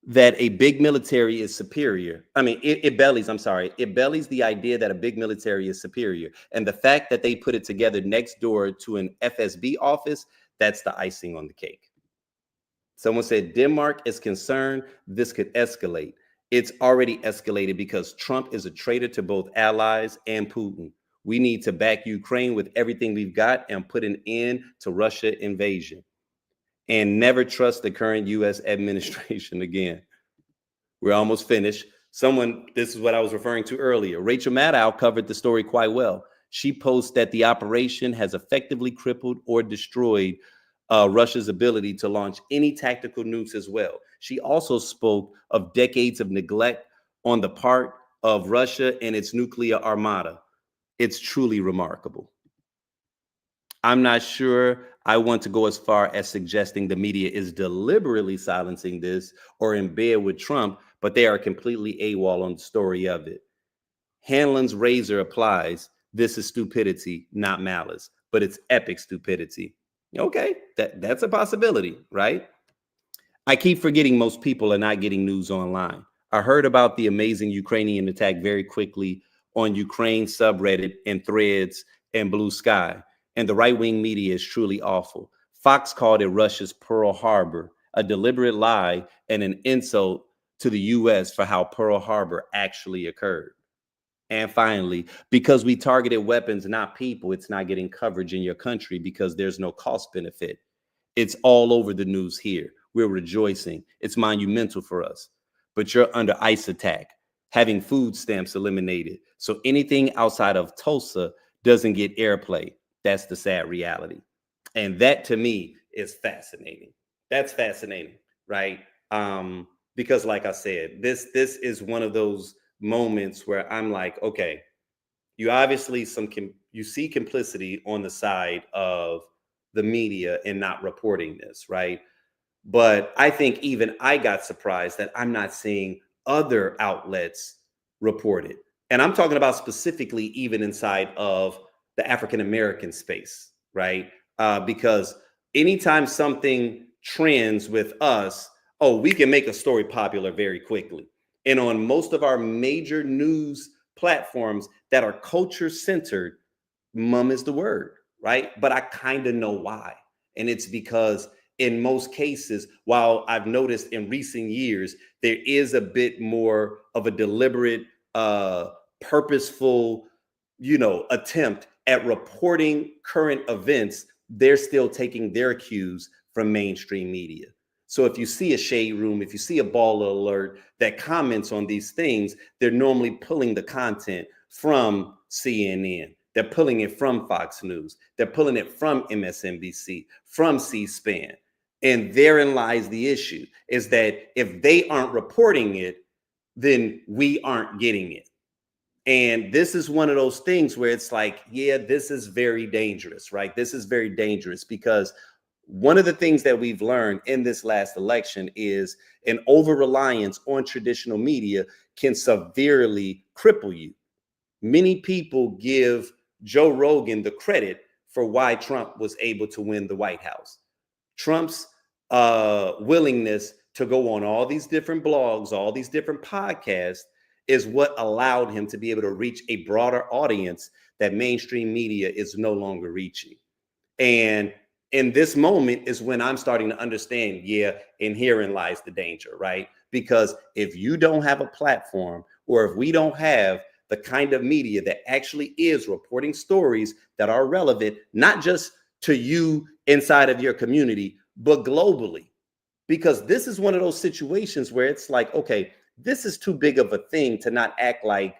that a big military is superior. I mean, it bellies, I'm sorry, it bellies the idea that a big military is superior. And the fact that they put it together next door to an FSB office, that's the icing on the cake. Someone said Denmark is concerned this could escalate. It's already escalated because Trump is a traitor to both allies and Putin. We need to back Ukraine with everything we've got and put an end to Russia invasion. And never trust the current U.S. administration again. We're almost finished. This is what I was referring to earlier. Rachel Maddow covered the story quite well. She posts that the operation has effectively crippled or destroyed Russia's ability to launch any tactical nukes as well. She also spoke of decades of neglect on the part of Russia and its nuclear armada. It's truly remarkable. I'm not sure I want to go as far as suggesting the media is deliberately silencing this or in bed with Trump, but they are completely AWOL on the story of it. Hanlon's razor applies. This is stupidity, not malice, but it's epic stupidity. Okay, that's a possibility, right? I keep forgetting most people are not getting news online. I heard about the amazing Ukrainian attack very quickly on Ukraine subreddit and Threads and Blue Sky. And the right-wing media is truly awful. Fox called it Russia's Pearl Harbor, a deliberate lie and an insult to the U.S. for how Pearl Harbor actually occurred. And finally, because we targeted weapons, not people, it's not getting coverage in your country because there's no cost benefit. It's all over the news here. We're rejoicing. It's monumental for us. But you're under ICE attack, having food stamps eliminated. So anything outside of Tulsa doesn't get airplay. That's the sad reality. And that to me is fascinating. That's fascinating, right? Because like I said, this is one of those moments where I'm like, okay, you obviously you see complicity on the side of the media in not reporting this, right? But I think even I got surprised that I'm not seeing other outlets report it. And I'm talking about specifically even inside of the African American space, right? Because anytime something trends with us, oh, we can make a story popular very quickly. And on most of our major news platforms that are culture centered, mum is the word, right? But I kind of know why. And it's because in most cases, while I've noticed in recent years, there is a bit more of a deliberate, purposeful, attempt at reporting current events, they're still taking their cues from mainstream media. So if you see a shade room, if you see a baller alert that comments on these things, they're normally pulling the content from CNN. They're pulling it from Fox News. They're pulling it from MSNBC, from C-SPAN. And therein lies the issue, is that if they aren't reporting it, then we aren't getting it. And this is one of those things where it's like, yeah, this is very dangerous, right? This is very dangerous because one of the things that we've learned in this last election is an over-reliance on traditional media can severely cripple you. Many people give Joe Rogan the credit for why Trump was able to win the White House. Trump's willingness to go on all these different blogs, all these different podcasts, is what allowed him to be able to reach a broader audience that mainstream media is no longer reaching. And in this moment is when I'm starting to understand, yeah, and herein lies the danger, right? Because if you don't have a platform, or if we don't have the kind of media that actually is reporting stories that are relevant, not just to you inside of your community, but globally. Because this is one of those situations where it's like, okay, this is too big of a thing to not act like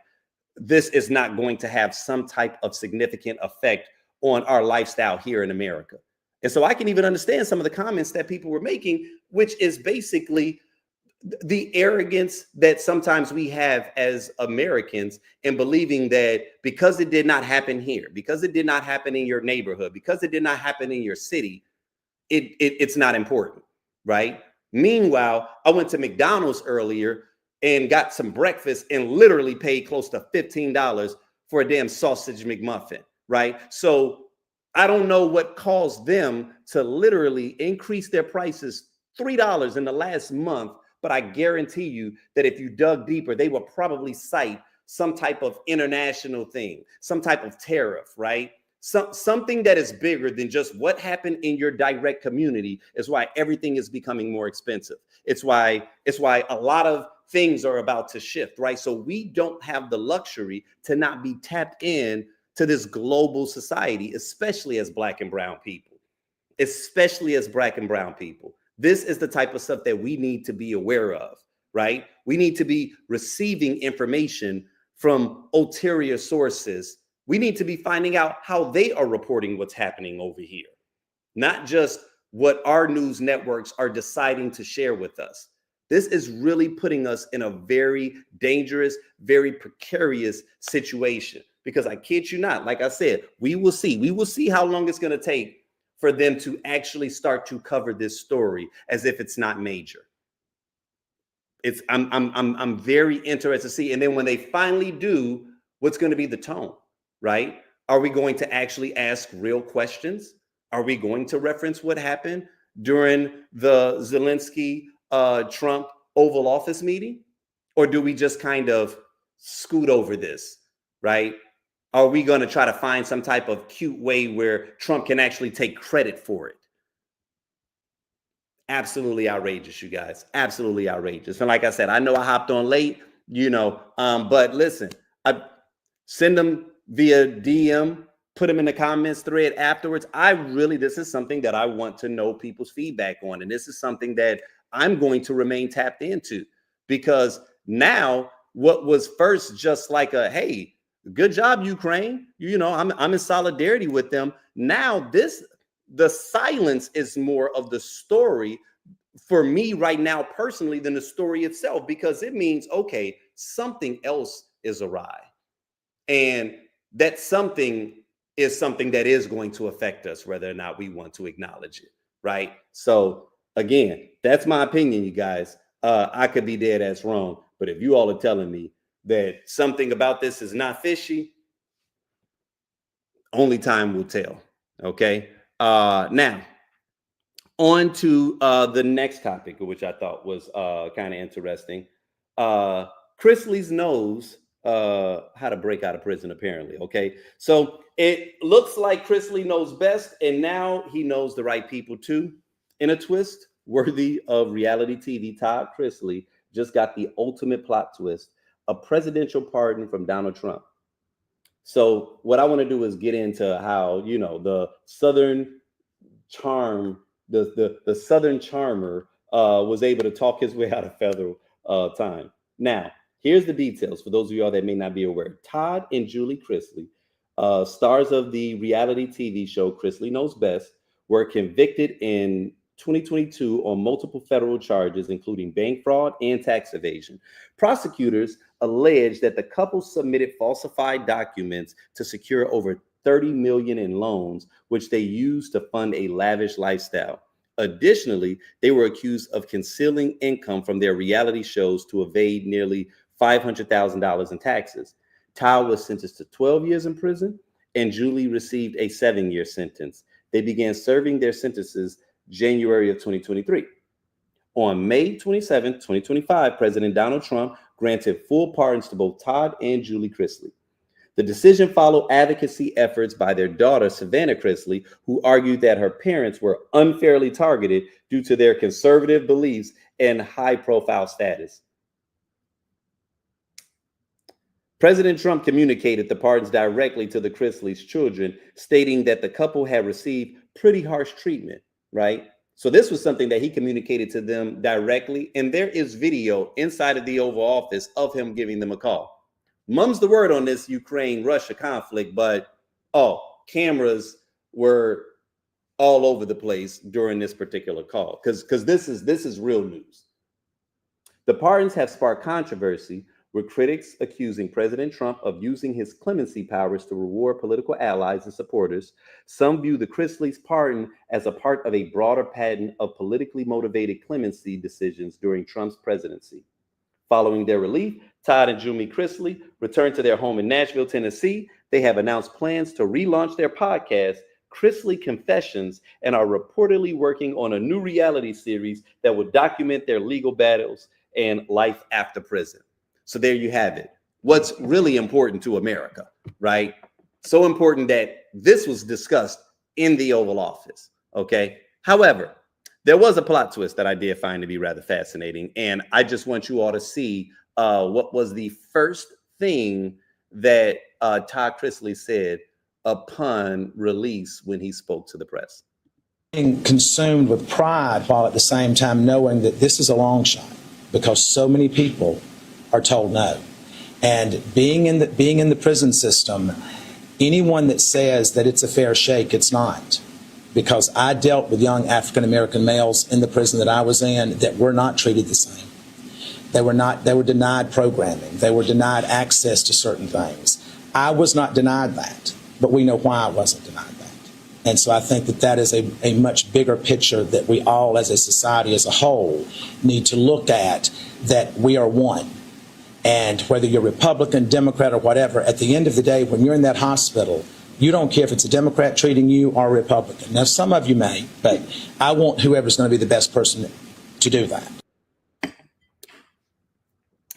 this is not going to have some type of significant effect on our lifestyle here in America. And so I can even understand some of the comments that people were making, which is basically the arrogance that sometimes we have as Americans in believing that because it did not happen here, because it did not happen in your neighborhood, because it did not happen in your city, it's not important, right? Meanwhile, I went to McDonald's earlier and got some breakfast and literally paid close to $15 for a damn sausage McMuffin, right? So I don't know what caused them to literally increase their prices $3 in the last month, but I guarantee you that if you dug deeper, they will probably cite some type of international thing, some type of tariff, right? Something that is bigger than just what happened in your direct community is why everything is becoming more expensive. It's why a lot of things are about to shift, right? So we don't have the luxury to not be tapped in to this global society, especially as Black and brown people, especially as Black and brown people. This is the type of stuff that we need to be aware of, right? We need to be receiving information from ulterior sources. We need to be finding out how they are reporting what's happening over here, not just what our news networks are deciding to share with us. This is really putting us in a very dangerous, very precarious situation because I kid you not, like I said, we will see how long it's going to take for them to actually start to cover this story as if it's not major. I'm very interested to see. And then when they finally do, what's going to be the tone, right? Are we going to actually ask real questions? Are we going to reference what happened during the Zelensky Trump Oval Office meeting? Or do we just kind of scoot over this, right? Are we going to try to find some type of cute way where Trump can actually take credit for it? Absolutely outrageous, you guys. Absolutely outrageous. And like I said, I know I hopped on late, but listen, I send them via DM, put them in the comments thread afterwards. This is something that I want to know people's feedback on. And this is something that I'm going to remain tapped into because now what was first just like a, hey, good job, Ukraine. I'm in solidarity with them. Now the silence is more of the story for me right now personally than the story itself, because it means, okay, something else is awry. And that something is something that is going to affect us, whether or not we want to acknowledge it, right? So again, that's my opinion, you guys. I could be dead ass wrong, but if you all are telling me that something about this is not fishy, only time will tell. Okay. Now, on to the next topic, which I thought was kind of interesting. Chrisley knows how to break out of prison, apparently. Okay. So it looks like Chrisley knows best, and now he knows the right people too. In a twist worthy of reality TV, Todd Chrisley just got the ultimate plot twist: a presidential pardon from Donald Trump. So what I want to do is get into how, the Southern charm, the Southern charmer was able to talk his way out of federal time. Now, here's the details for those of y'all that may not be aware. Todd and Julie Chrisley, stars of the reality TV show Chrisley Knows Best, were convicted in 2022 on multiple federal charges, including bank fraud and tax evasion. Prosecutors alleged that the couple submitted falsified documents to secure over $30 million in loans, which they used to fund a lavish lifestyle. Additionally, they were accused of concealing income from their reality shows to evade nearly $500,000 in taxes. Todd was sentenced to 12 years in prison, and Julie received a 7-year sentence. They began serving their sentences January of 2023. On May 27, 2025, President Donald Trump granted full pardons to both Todd and Julie Chrisley. The decision followed advocacy efforts by their daughter, Savannah Chrisley, who argued that her parents were unfairly targeted due to their conservative beliefs and high-profile status. President Trump communicated the pardons directly to the Chrisley's children, stating that the couple had received pretty harsh treatment, right? So this was something that he communicated to them directly, and there is video inside of the Oval Office of him giving them a call. Mum's the word on this Ukraine-Russia conflict, but cameras were all over the place during this particular call because this is real news. The pardons have sparked controversy, with critics accusing President Trump of using his clemency powers to reward political allies and supporters. Some view the Chrisley's pardon as a part of a broader pattern of politically motivated clemency decisions during Trump's presidency. Following their relief, Todd and Jumi Chrisley returned to their home in Nashville, Tennessee. They have announced plans to relaunch their podcast, Chrisley Confessions, and are reportedly working on a new reality series that will document their legal battles and life after prison. So there you have it. What's really important to America, right? So important that this was discussed in the Oval Office, okay? However, there was a plot twist that I did find to be rather fascinating, and I just want you all to see what was the first thing that Todd Chrisley said upon release when he spoke to the press. Being consumed with pride while at the same time knowing that this is a long shot because so many people are told no. And being in the prison system, anyone that says that it's a fair shake, it's not. Because I dealt with young African-American males in the prison that I was in that were not treated the same. They were denied programming. They were denied access to certain things. I was not denied that, but we know why I wasn't denied that. And so I think that is a much bigger picture that we all as a society as a whole need to look at, that we are one. And whether you're Republican, Democrat, or whatever, at the end of the day, when you're in that hospital, you don't care if it's a Democrat treating you or a Republican. Now, some of you may, but I want whoever's going to be the best person to do that.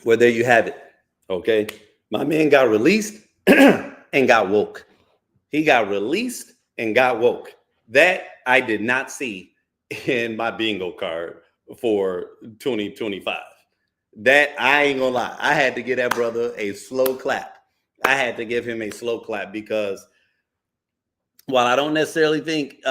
Well, there you have it. Okay. My man got released and got woke. He got released and got woke. That I did not see in my bingo card for 2025. That I ain't gonna lie. I had to give that brother a slow clap. I had to give him a slow clap because while I don't necessarily think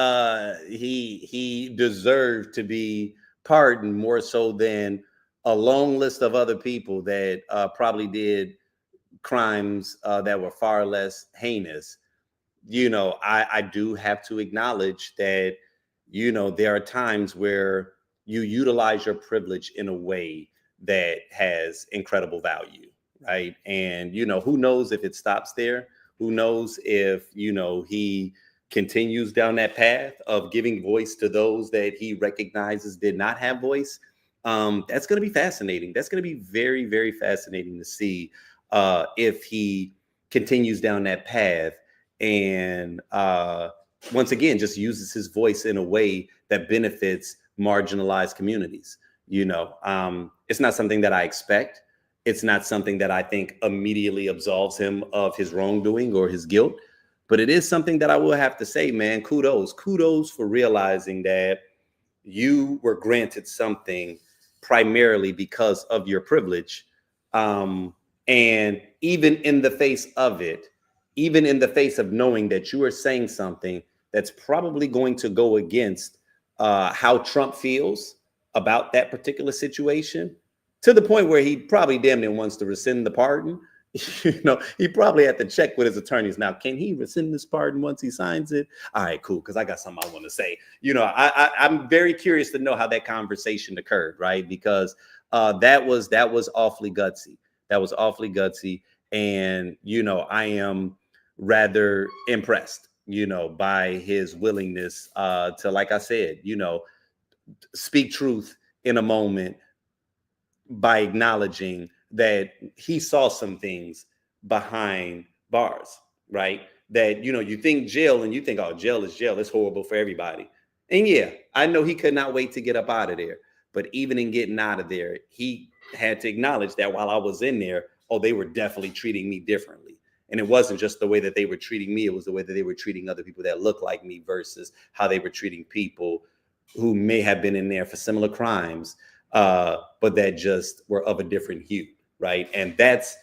he deserved to be pardoned more so than a long list of other people that probably did crimes that were far less heinous, you know, I do have to acknowledge that, you know, there are times where you utilize your privilege in a way that has incredible value, right? And, you know, who knows if it stops there? Who knows if, you know, he continues down that path of giving voice to those that he recognizes did not have voice? That's going to be fascinating. That's going to be very, very fascinating to see if he continues down that path and once again, just uses his voice in a way that benefits marginalized communities. You know, it's not something that I expect. It's not something that I think immediately absolves him of his wrongdoing or his guilt. But it is something that I will have to say, man, kudos for realizing that you were granted something primarily because of your privilege. And even in the face of it, even in the face of knowing that you are saying something that's probably going to go against how Trump feels about that particular situation, to the point where he probably damn near wants to rescind the pardon. You know, he probably had to check with his attorneys. Now, can he rescind this pardon once he signs it? All right, cool, because I got something I want to say. You know, I'm very curious to know how that conversation occurred, right? Because that was awfully gutsy. That was awfully gutsy. And, you know, I am rather impressed, you know, by his willingness to, like I said, you know, speak truth in a moment by acknowledging that he saw some things behind bars, right? That, you know, you think jail and you think, oh, jail is jail. It's horrible for everybody. And yeah, I know he could not wait to get up out of there. But even in getting out of there, he had to acknowledge that while I was in there, oh, they were definitely treating me differently. And it wasn't just the way that they were treating me. It was the way that they were treating other people that looked like me versus how they were treating people who may have been in there for similar crimes, but that just were of a different hue, right? And that's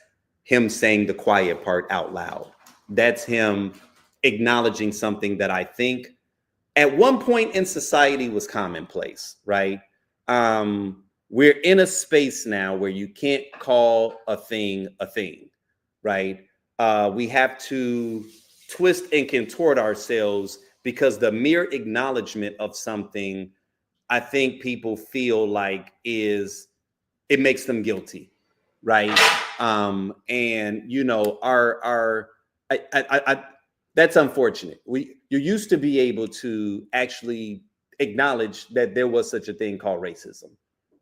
him saying the quiet part out loud. That's him acknowledging something that I think at one point in society was commonplace, right? We're in a space now where you can't call a thing, right? We have to twist and contort ourselves because the mere acknowledgement of something, I think people feel like it makes them guilty, right? And you know, that's unfortunate. You used to be able to actually acknowledge that there was such a thing called racism.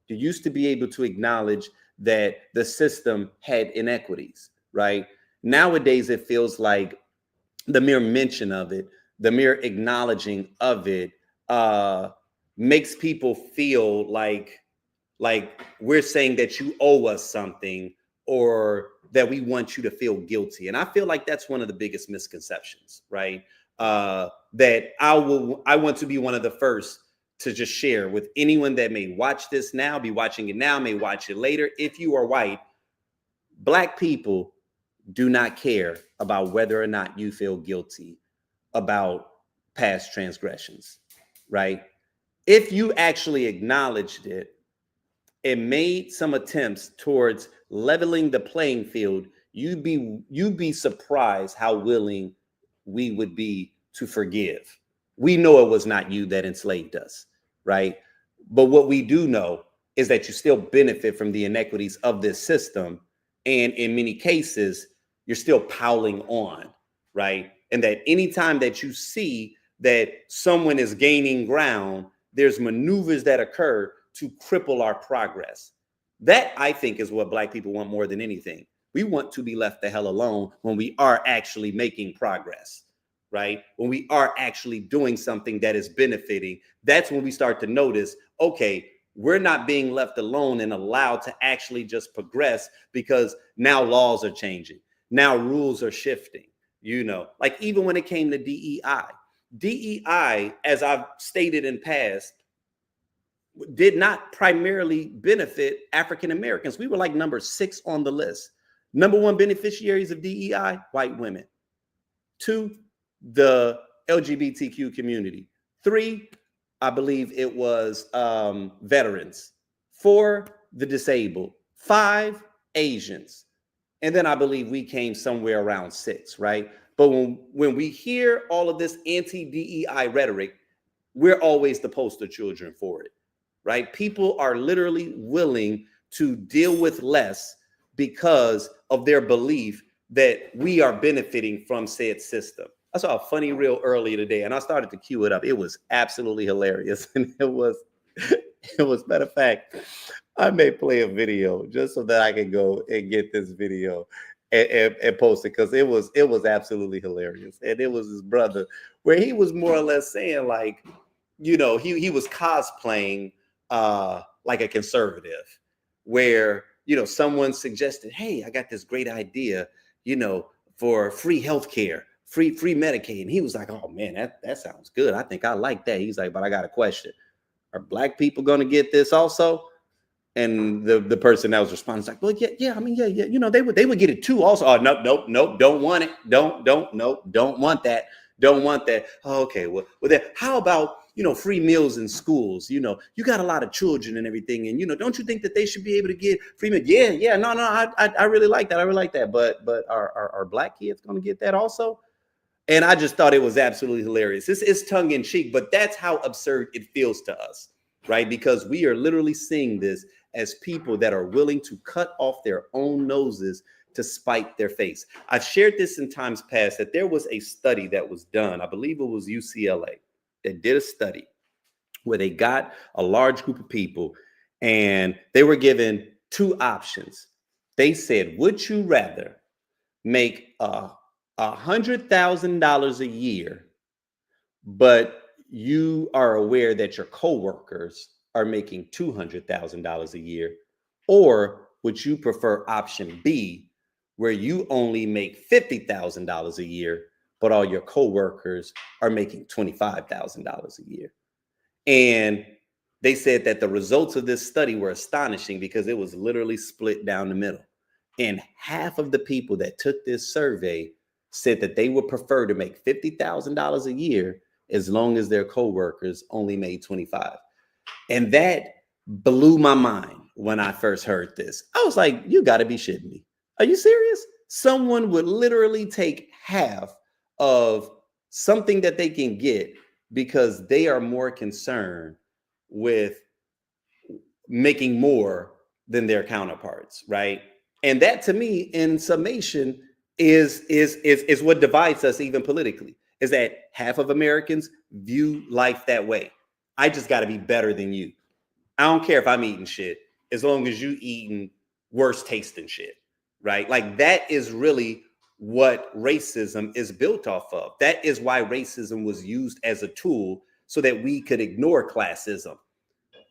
You used to be able to acknowledge that the system had inequities, right? Nowadays, it feels like the mere mention of it, the mere acknowledging of it, makes people feel like we're saying that you owe us something, or that we want you to feel guilty. And I feel like that's one of the biggest misconceptions, right? That I want to be one of the first to just share with anyone that may watch this now, be watching it now, may watch it later. If you are white, Black people do not care about whether or not you feel guilty about past transgressions, right? If you actually acknowledged it and made some attempts towards leveling the playing field, you'd be surprised how willing we would be to forgive. We know it was not you that enslaved us, right? But what we do know is that you still benefit from the inequities of this system. And in many cases, you're still piling on, right? And that anytime that you see that someone is gaining ground, there's maneuvers that occur to cripple our progress. That, I think, is what Black people want more than anything. We want to be left the hell alone when we are actually making progress, right? When we are actually doing something that is benefiting, that's when we start to notice, okay, we're not being left alone and allowed to actually just progress, because now laws are changing. Now rules are shifting, like even when it came to DEI, as I've stated in past, did not primarily benefit African Americans. We were like number 6 on the list. Number 1 beneficiaries of DEI, white women. 2, the LGBTQ community. 3, I believe it was veterans. 4, the disabled. 5, Asians. And then I believe we came somewhere around 6, right? But when we hear all of this anti-DEI rhetoric, we're always the poster children for it, right? People are literally willing to deal with less because of their belief that we are benefiting from said system. I saw a funny reel earlier today, and I started to cue it up. It was absolutely hilarious. And it was, matter of fact, I may play a video just so that I can go and get this video and post it, because it was absolutely hilarious. And it was his brother, where he was more or less saying, like, he was cosplaying like a conservative, where someone suggested, hey, I got this great idea, for free healthcare, free Medicaid. And he was like, oh man, that sounds good. I think I like that. He's like, but I got a question. Are Black people going to get this also? And the person that was responding was like, well, yeah, I mean, yeah, they would get it too also. Oh, nope, don't want it. Don't want that. Don't want that. Oh, okay, well, then how about, free meals in schools? You got a lot of children and everything, and don't you think that they should be able to get free meals? Yeah, no, I really like that. I really like that. But are Black kids going to get that also? And I just thought it was absolutely hilarious. This is tongue in cheek, but that's how absurd it feels to us, right? Because we are literally seeing this as people that are willing to cut off their own noses to spite their face. I've shared this in times past, that there was a study that was done, I believe it was UCLA, that did a study where they got a large group of people and they were given 2 options. They said, would you rather make $100,000 a year, but you are aware that your coworkers are making $200,000 a year? Or would you prefer option B, where you only make $50,000 a year, but all your coworkers are making $25,000 a year? And they said that the results of this study were astonishing, because it was literally split down the middle. And half of the people that took this survey said that they would prefer to make $50,000 a year as long as their coworkers only made 25. And that blew my mind when I first heard this. I was like, you got to be shitting me. Are you serious? Someone would literally take half of something that they can get because they are more concerned with making more than their counterparts, right? And that, to me, in summation, is what divides us even politically, is that half of Americans view life that way. I just got to be better than you. I don't care if I'm eating shit, as long as you eating worse tasting shit, right? Like that is really what racism is built off of. That is why racism was used as a tool so that we could ignore classism.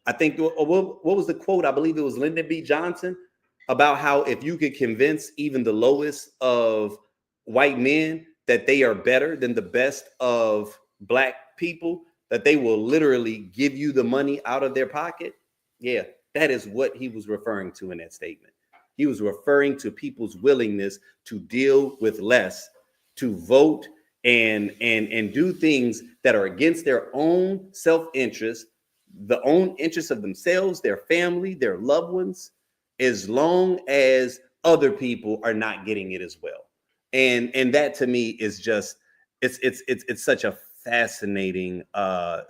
I think, what was the quote? I believe it was Lyndon B. Johnson about how if you could convince even the lowest of white men that they are better than the best of black people, that they will literally give you the money out of their pocket. Yeah, that is what he was referring to in that statement. He was referring to people's willingness to deal with less, to vote and do things that are against their own self-interest, the own interests of themselves, their family, their loved ones, as long as other people are not getting it as well. And that to me is just it's such a fascinating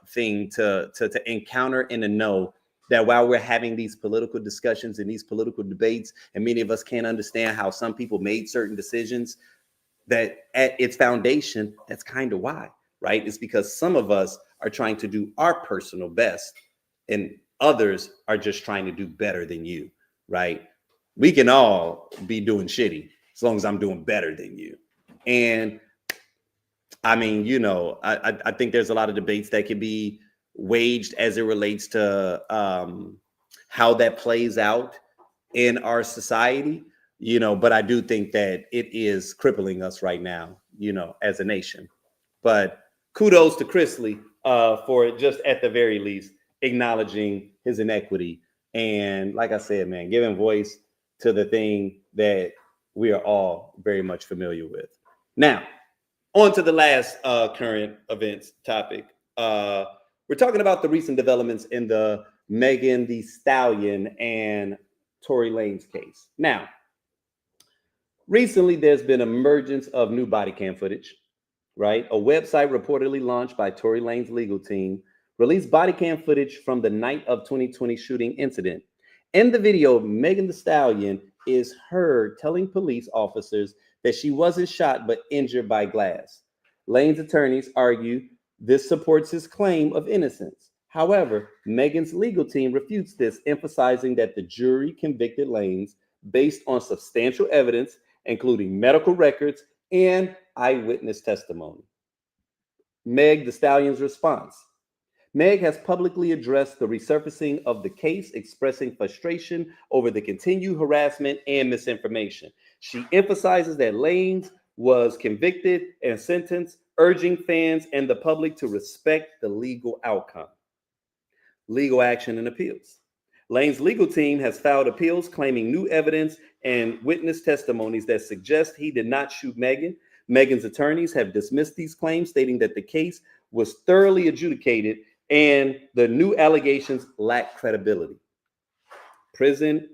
thing to encounter and to know that while we're having these political discussions and these political debates, and many of us can't understand how some people made certain decisions, that at its foundation, that's kind of why, right? It's because some of us are trying to do our personal best and others are just trying to do better than you, right? We can all be doing shitty as long as I'm doing better than you. And I mean, I think there's a lot of debates that can be waged as it relates to how that plays out in our society, but I do think that it is crippling us right now, as a nation. But kudos to Chrisley for just at the very least acknowledging his inequity. And like I said, man, giving voice to the thing that we are all very much familiar with. Now, on to the last current events topic. We're talking about the recent developments in the Megan Thee Stallion and Tory Lanez case. Now, recently there's been emergence of new body cam footage, right? A website reportedly launched by Tory Lanez legal team released body cam footage from the night of 2020 shooting incident. In the video, Megan Thee Stallion is heard telling police officers that she wasn't shot but injured by glass. Lane's attorneys argue this supports his claim of innocence. However, Megan's legal team refutes this, emphasizing that the jury convicted Lanez based on substantial evidence, including medical records and eyewitness testimony. Meg Thee Stallion's response. Meg has publicly addressed the resurfacing of the case, expressing frustration over the continued harassment and misinformation. She emphasizes that Lanez was convicted and sentenced, urging fans and the public to respect the legal outcome. Legal action and appeals. Lanez's legal team has filed appeals claiming new evidence and witness testimonies that suggest he did not shoot Megan. Megan's attorneys have dismissed these claims, stating that the case was thoroughly adjudicated and the new allegations lack credibility. Prison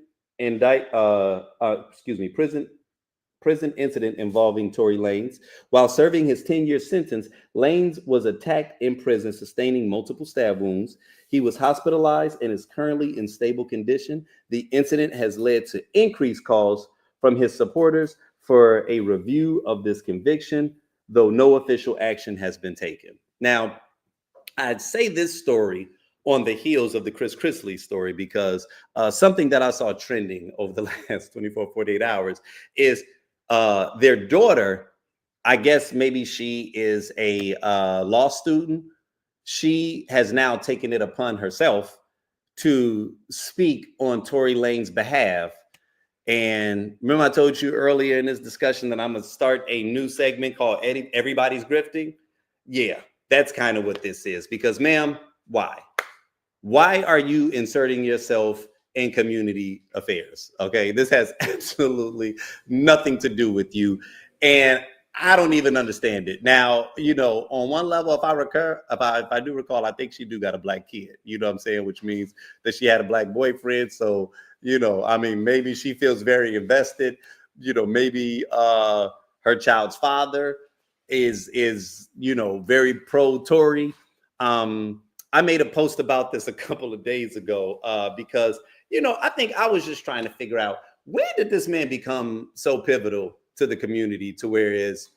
incident involving Tory Lanez. While serving his 10-year sentence, Lanez was attacked in prison, sustaining multiple stab wounds. He was hospitalized and is currently in stable condition. The incident has led to increased calls from his supporters for a review of this conviction, though no official action has been taken. Now, I'd say this story on the heels of the Chrisley story because something that I saw trending over the last 24, 48 hours is their daughter. I guess maybe she is a law student. She has now taken it upon herself to speak on Tory Lanez's behalf. And remember I told you earlier in this discussion that I'm going to start a new segment called Everybody's Grifting? Yeah, that's kind of what this is. Because, ma'am, why? Why are you inserting yourself in community affairs? Okay, this has absolutely nothing to do with you. And I don't even understand it. Now, on one level, if I do recall, I think she do got a black kid, you know what I'm saying? Which means that she had a black boyfriend. So, maybe she feels very invested. Maybe her child's father is very pro-Tory. I made a post about this a couple of days ago because, I think I was just trying to figure out, when did this man become so pivotal to the community to whereas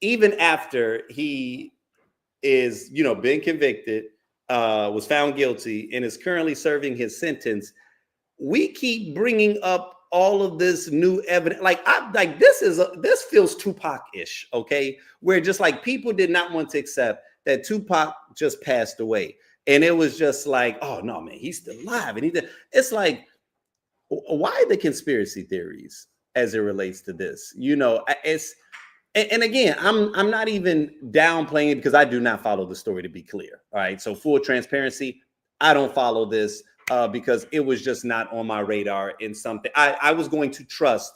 even after he is, been convicted, was found guilty and is currently serving his sentence, we keep bringing up all of this new evidence. Like this feels Tupac-ish, okay? Where just like people did not want to accept that Tupac just passed away. And it was just like, oh no, man, he's still alive. And it's like, why the conspiracy theories as it relates to this? It's and again, I'm not even downplaying it because I do not follow the story, to be clear. All right. So full transparency, I don't follow this because it was just not on my radar in something. I was going to trust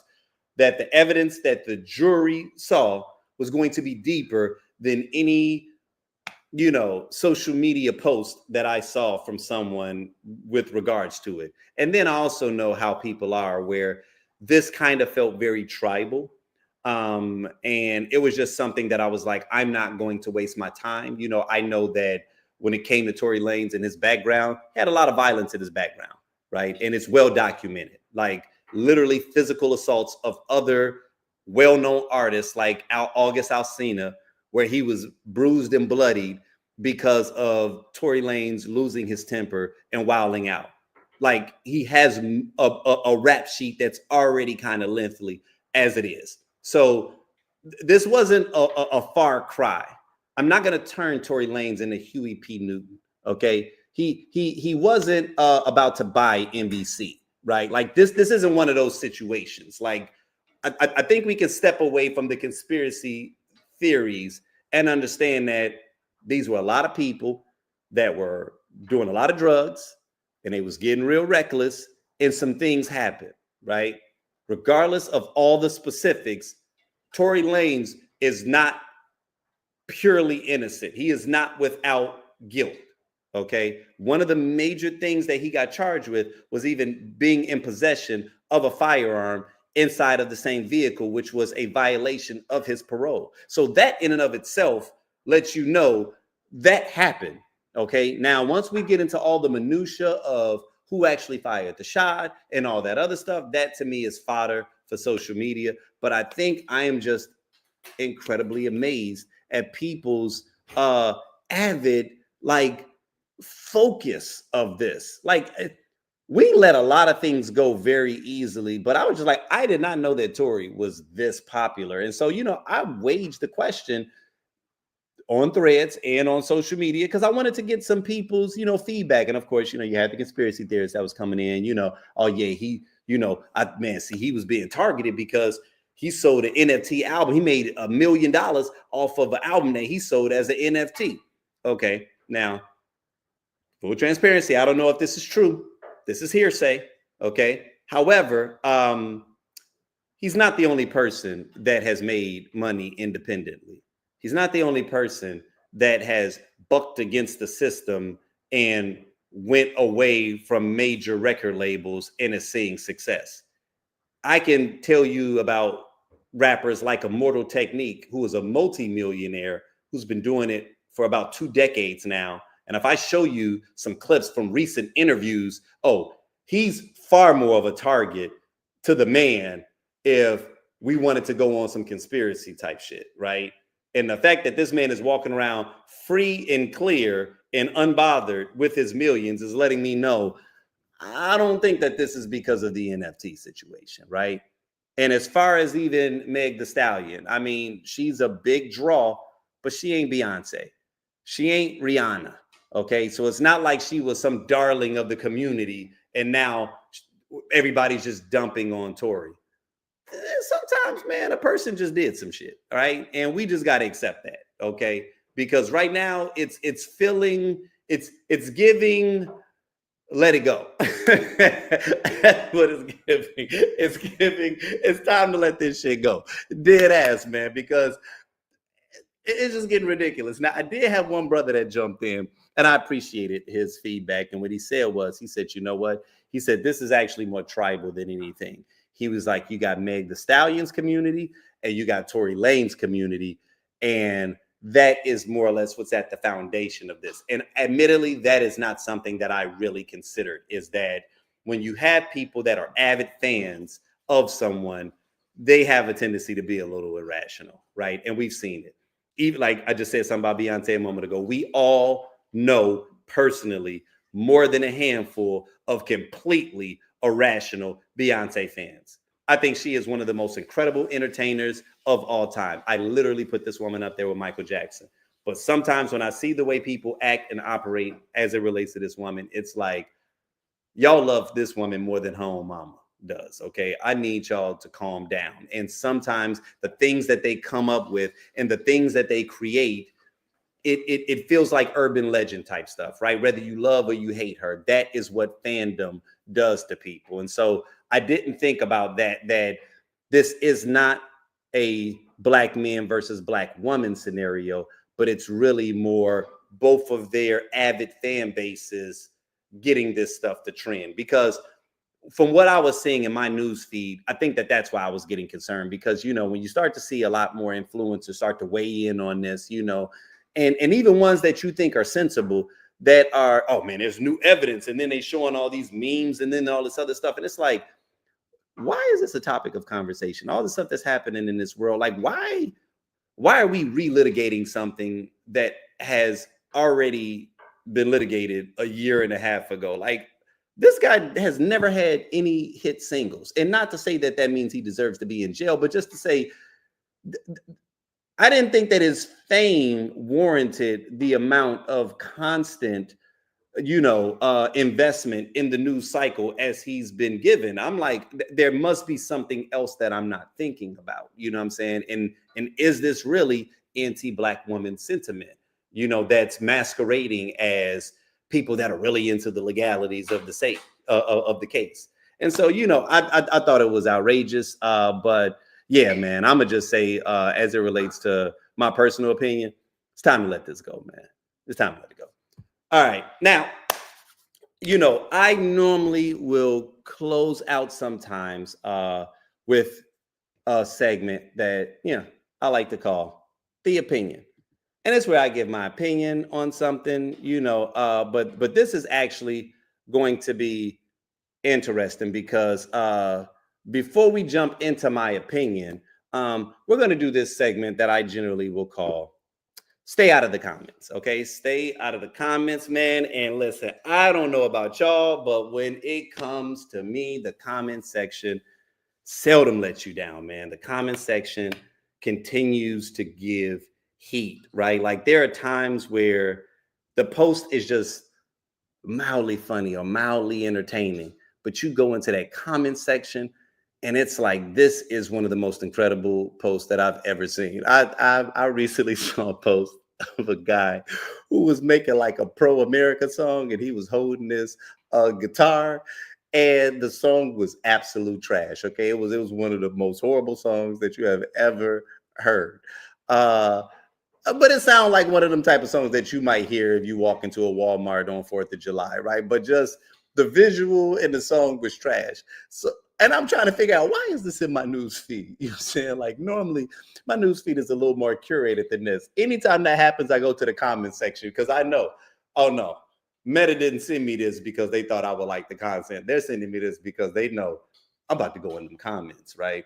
that the evidence that the jury saw was going to be deeper than any, social media post that I saw from someone with regards to it. And then I also know how people are, where this kind of felt very tribal. And it was just something that I was like, I'm not going to waste my time. I know that when it came to Tory Lanez and his background, he had a lot of violence in his background, right? And it's well documented, like literally physical assaults of other well-known artists like August Alsina, where he was bruised and bloodied because of Tory Lanez losing his temper and wilding out. Like he has a rap sheet that's already kind of lengthy as it is. So this wasn't a far cry. I'm not going to turn Tory Lanez into Huey P. Newton. Okay. He wasn't about to buy NBC, right? Like this isn't one of those situations. Like I think we can step away from the conspiracy theories and understand that these were a lot of people that were doing a lot of drugs and they was getting real reckless and some things happened, right? Regardless of all the specifics, Tory Lanez is not purely innocent. He is not without guilt. Okay. One of the major things that he got charged with was even being in possession of a firearm inside of the same vehicle, which was a violation of his parole. So that in and of itself lets you know that happened. Okay. Now, once we get into all the minutia of who actually fired the shot and all that other stuff, that to me is fodder for social media. But I think I am just incredibly amazed at people's avid focus of this. Like we let a lot of things go very easily, but I was just like, I did not know that Tory was this popular. And so, I waged the question on threads and on social media because I wanted to get some people's, feedback. And of course, you had the conspiracy theorists that was coming in, oh yeah, he was being targeted because he sold an NFT album. He made $1 million off of an album that he sold as an NFT. Okay, now, full transparency, I don't know if this is true. This is hearsay. Okay. However, he's not the only person that has made money independently. He's not the only person that has bucked against the system and went away from major record labels and is seeing success. I can tell you about rappers like Immortal Technique, who is a multimillionaire who's been doing it for about 2 decades now. And if I show you some clips from recent interviews, he's far more of a target to the man if we wanted to go on some conspiracy type shit, right? And the fact that this man is walking around free and clear and unbothered with his millions is letting me know I don't think that this is because of the NFT situation, right? And as far as even Meg the Stallion, I mean, she's a big draw, but she ain't Beyonce. She ain't Rihanna. Okay, so it's not like she was some darling of the community and now everybody's just dumping on Tory. Sometimes, man, a person just did some shit, all right? And we just got to accept that, okay? Because right now it's giving, let it go. That's what it's giving. It's time to let this shit go. Dead ass, man, because it's just getting ridiculous. Now, I did have one brother that jumped in, and I appreciated his feedback. And what he said was, he said, you know what? He said, this is actually more tribal than anything. He was like, you got Meg the Stallion's community and you got Tory Lanez's community. And that is more or less what's at the foundation of this. And admittedly, that is not something that I really considered, is that when you have people that are avid fans of someone, they have a tendency to be a little irrational, right? And we've seen it. Even like I just said something about Beyonce a moment ago, we all know personally more than a handful of completely irrational Beyonce fans. I think she is one of the most incredible entertainers of all time. I literally put this woman up there with Michael Jackson. But sometimes when I see the way people act and operate as it relates to this woman, it's like, y'all love this woman more than her own mama does. Okay. I need y'all to calm down. And sometimes the things that they come up with and the things that they create, it feels like urban legend type stuff, right? Whether you love or you hate her, that is what fandom does to people. And so I didn't think about that this is not a black man versus black woman scenario, but it's really more both of their avid fan bases getting this stuff to trend. Because from what I was seeing in my news feed, I think that's why I was getting concerned, because, when you start to see a lot more influencers start to weigh in on this, and even ones that you think are sensible that are, oh man, there's new evidence. And then they showing all these memes and then all this other stuff. And it's like, why is this a topic of conversation? All the stuff that's happening in this world, like why are we relitigating something that has already been litigated a year and a half ago? Like, this guy has never had any hit singles. And not to say that means he deserves to be in jail, but just to say, I didn't think that his fame warranted the amount of constant, investment in the news cycle as he's been given. I'm like, there must be something else that I'm not thinking about. You know what I'm saying? And is this really anti-black woman sentiment, that's masquerading as people that are really into the legalities of the state of the case? And so, I thought it was outrageous. But yeah, man, I'm gonna just say, as it relates to my personal opinion, it's time to let this go, man. It's time to let it go. All right. Now, I normally will close out sometimes with a segment that, I like to call the opinion. And it's where I give my opinion on something, but this is actually going to be interesting because before we jump into my opinion, we're going to do this segment that I generally will call Stay Out of the Comments. Okay, stay out of the comments, man. And listen, I don't know about y'all, but when it comes to me, the comment section seldom lets you down, man. The comment section continues to give heat, right? Like, there are times where the post is just mildly funny or mildly entertaining, but you go into that comment section and it's like, this is one of the most incredible posts that I've ever seen. I recently saw a post of a guy who was making like a pro-America song, and he was holding this guitar, and the song was absolute trash. Okay, it was one of the most horrible songs that you have ever heard. But it sounds like one of them type of songs that you might hear if you walk into a Walmart on 4th of July, right? But just the visual and the song was trash. So, and I'm trying to figure out, why is this in my news feed? You know what I'm saying? Like, normally my news feed is a little more curated than this. Anytime that happens, I go to the comment section because I know, oh no, Meta didn't send me this because they thought I would like the content. They're sending me this because they know I'm about to go in them comments, right?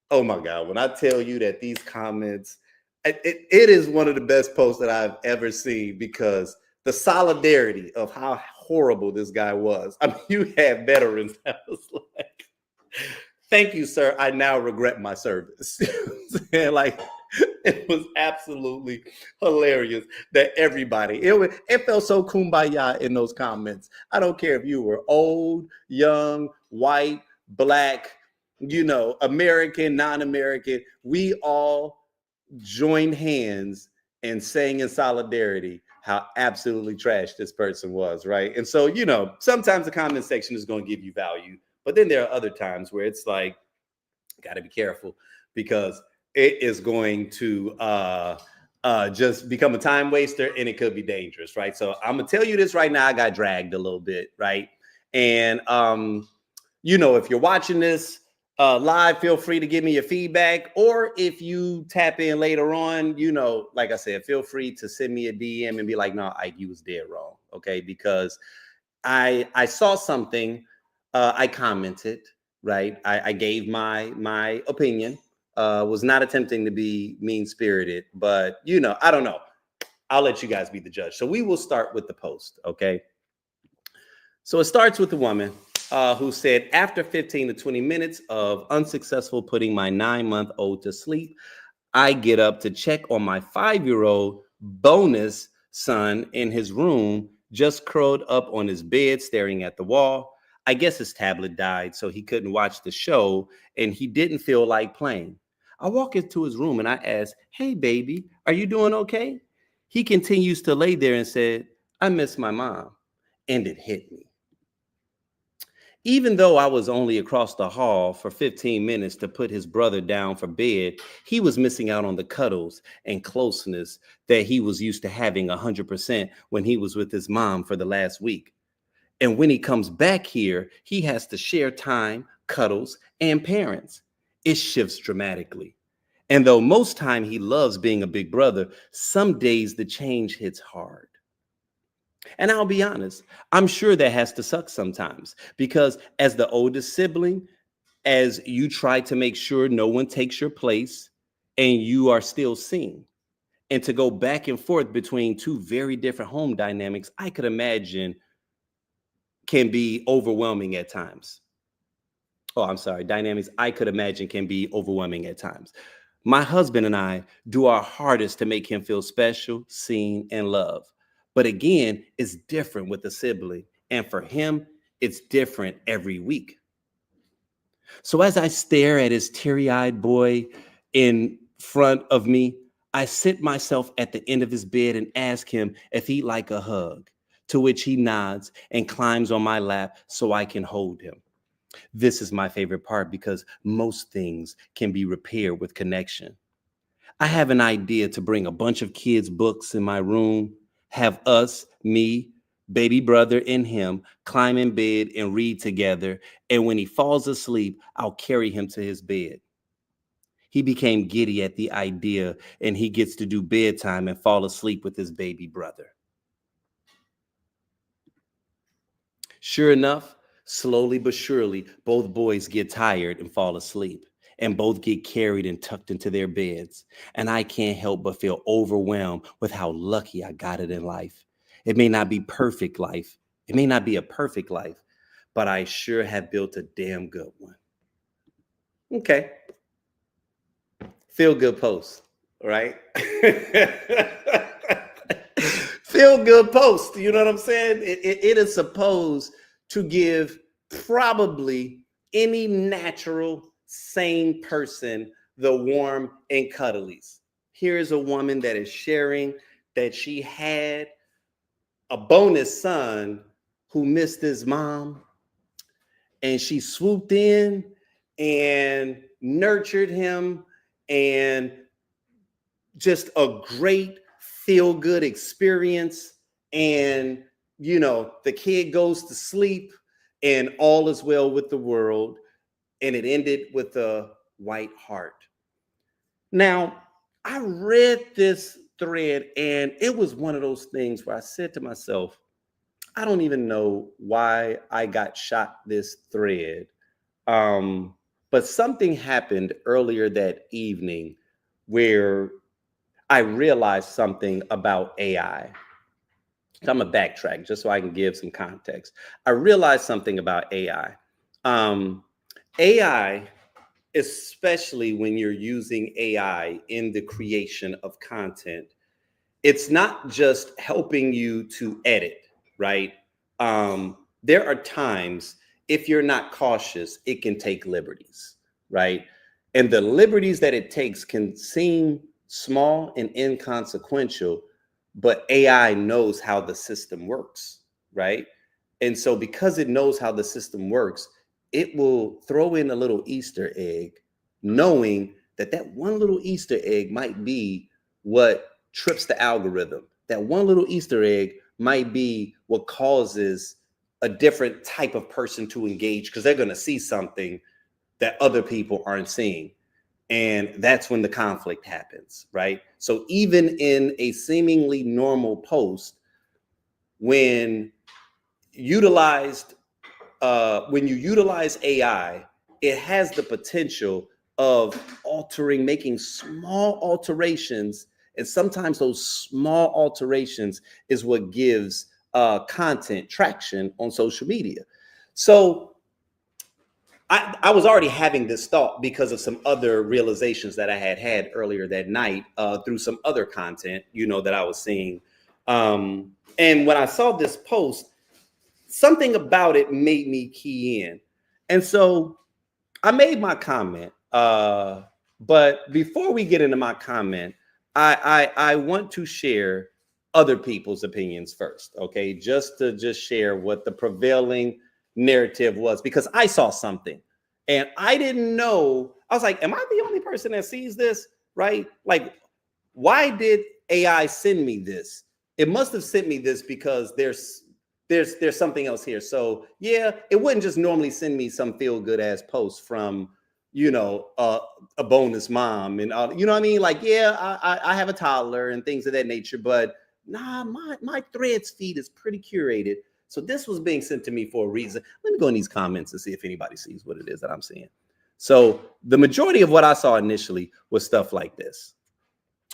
Oh my God, when I tell you that these comments, it is one of the best posts that I've ever seen, because the solidarity of how horrible this guy was. I mean, you had veterans that was like, thank you, sir, I now regret my service. And like, it was absolutely hilarious that everybody, it felt so kumbaya in those comments. I don't care if you were old, young, white, black, American, non-American, we all joined hands and sang in solidarity how absolutely trash this person was, right? And so, sometimes the comment section is going to give you value, but then there are other times where it's like, got to be careful, because it is going to just become a time waster, and it could be dangerous, right? So I'm gonna tell you this right now, I got dragged a little bit, right? And if you're watching this live, feel free to give me your feedback, or if you tap in later on, like I said, feel free to send me a DM and be like, no, Ike, you was dead wrong, okay? Because I saw something, I commented, right? I gave my opinion, was not attempting to be mean-spirited, but I don't know. I'll let you guys be the judge. So we will start with the post, okay? So it starts with the woman, who said, after 15 to 20 minutes of unsuccessful putting my 9-month-old to sleep, I get up to check on my 5-year-old bonus son in his room, just curled up on his bed, staring at the wall. I guess his tablet died, so he couldn't watch the show, and he didn't feel like playing. I walk into his room and I ask, "Hey, baby, are you doing okay?" He continues to lay there and said, "I miss my mom." And it hit me. Even though I was only across the hall for 15 minutes to put his brother down for bed, he was missing out on the cuddles and closeness that he was used to having 100% when he was with his mom for the last week. And when he comes back here, he has to share time, cuddles, and parents. It shifts dramatically. And though most time he loves being a big brother, some days the change hits hard. And I'll be honest, I'm sure that has to suck sometimes, because as the oldest sibling, as you try to make sure no one takes your place and you are still seen, and to go back and forth between two very different home dynamics, I could imagine can be overwhelming at times. Oh, I'm sorry, dynamics I could imagine can be overwhelming at times. My husband and I do our hardest to make him feel special, seen, and loved. But again, it's different with a sibling. And for him, it's different every week. So as I stare at his teary-eyed boy in front of me, I sit myself at the end of his bed and ask him if he'd like a hug, to which he nods and climbs on my lap so I can hold him. This is my favorite part because most things can be repaired with connection. I have an idea to bring a bunch of kids' books in my room, have us, me, baby brother, and him climb in bed and read together. And when he falls asleep, I'll carry him to his bed. He became giddy at the idea, and he gets to do bedtime and fall asleep with his baby brother. Sure enough, slowly but surely, both boys get tired and fall asleep, and both get carried and tucked into their beds. And I can't help but feel overwhelmed with how lucky I got it in life. It may not be perfect life. It may not be a perfect life, but I sure have built a damn good one. Okay. Feel good post, right? Feel good post. You know what I'm saying? It is supposed to give probably any natural, sane person the warm and cuddlies. Here is a woman that is sharing that she had a bonus son who missed his mom, and she swooped in and nurtured him, and just a great feel good experience. And the kid goes to sleep and all is well with the world, and it ended with a white heart. Now, I read this thread and it was one of those things where I said to myself, I don't even know why I got shot this thread. But something happened earlier that evening where I realized something about AI. So I'm going to backtrack just so I can give some context. I realized something about AI. AI, especially when you're using AI in the creation of content, it's not just helping you to edit, right? There are times, if you're not cautious, it can take liberties, right? And the liberties that it takes can seem small and inconsequential, but AI knows how the system works, right? And so because it knows how the system works, it will throw in a little Easter egg, knowing that that one little Easter egg might be what trips the algorithm. That one little Easter egg might be what causes a different type of person to engage, because they're going to see something that other people aren't seeing. And that's when the conflict happens, right? So even in a seemingly normal post, when utilized, when you utilize AI, it has the potential of making small alterations. And sometimes those small alterations is what gives content traction on social media. So I was already having this thought because of some other realizations that I had earlier that night through some other content, that I was seeing. And when I saw this post, something about it made me key in. And so I made my comment. But before we get into my comment, I want to share other people's opinions first, okay? Just to share what the prevailing narrative was, because I saw something and I didn't know. I was like, am I the only person that sees this? Right? Like, why did AI send me this? It must have sent me this because there's something else here. So yeah, it wouldn't just normally send me some feel good ass post from a bonus mom and you know what I mean? Like, yeah, I have a toddler and things of that nature, but nah, my threads feed is pretty curated. So this was being sent to me for a reason. Let me go in these comments and see if anybody sees what it is that I'm seeing. So the majority of what I saw initially was stuff like this,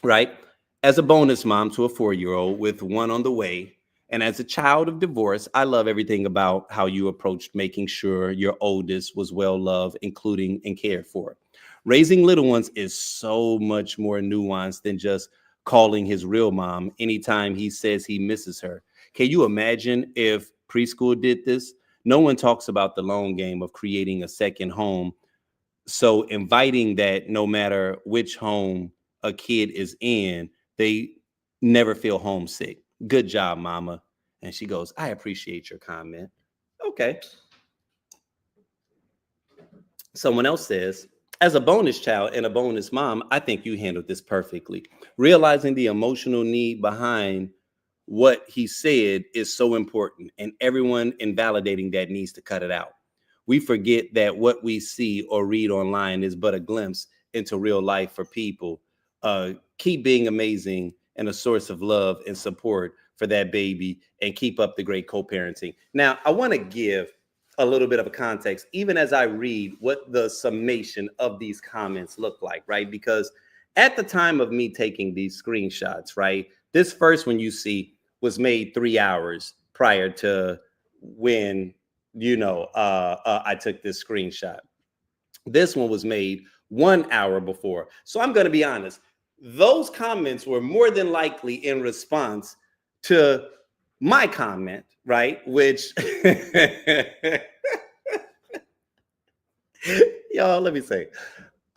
right? As a bonus mom to a 4-year-old with one on the way, and as a child of divorce, I love everything about how you approached making sure your oldest was well loved, including and cared for. Raising little ones is so much more nuanced than just calling his real mom anytime he says he misses her. Can you imagine if preschool did this? No one talks about the long game of creating a second home. So inviting that no matter which home a kid is in, they never feel homesick. Good job, mama. And she goes, I appreciate your comment. Okay. Someone else says, as a bonus child and a bonus mom, I think you handled this perfectly. Realizing the emotional need behind what he said is so important, and everyone invalidating that needs to cut it out. We forget that what we see or read online is but a glimpse into real life for people. Keep being amazing and a source of love and support for that baby, and keep up the great co-parenting. Now, I want to give a little bit of a context, even as I read what the summation of these comments look like, right? Because at the time of me taking these screenshots, right, this first one you see was made 3 hours prior to when, I took this screenshot. This one was made 1 hour before. So I'm going to be honest. Those comments were more than likely in response to my comment, right? Which, y'all, let me say,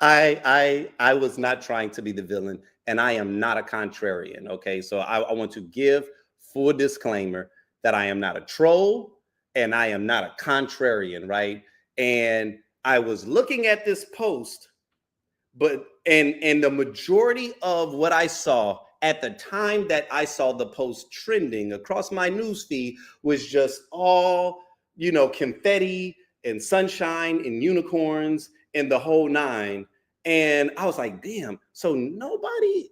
I was not trying to be the villain, and I am not a contrarian. Okay, so I want to give full disclaimer that I am not a troll and I am not a contrarian, right? And I was looking at this post, but and the majority of what I saw at the time that I saw the post trending across my newsfeed was just all, confetti and sunshine and unicorns and the whole nine. And I was like, damn, so nobody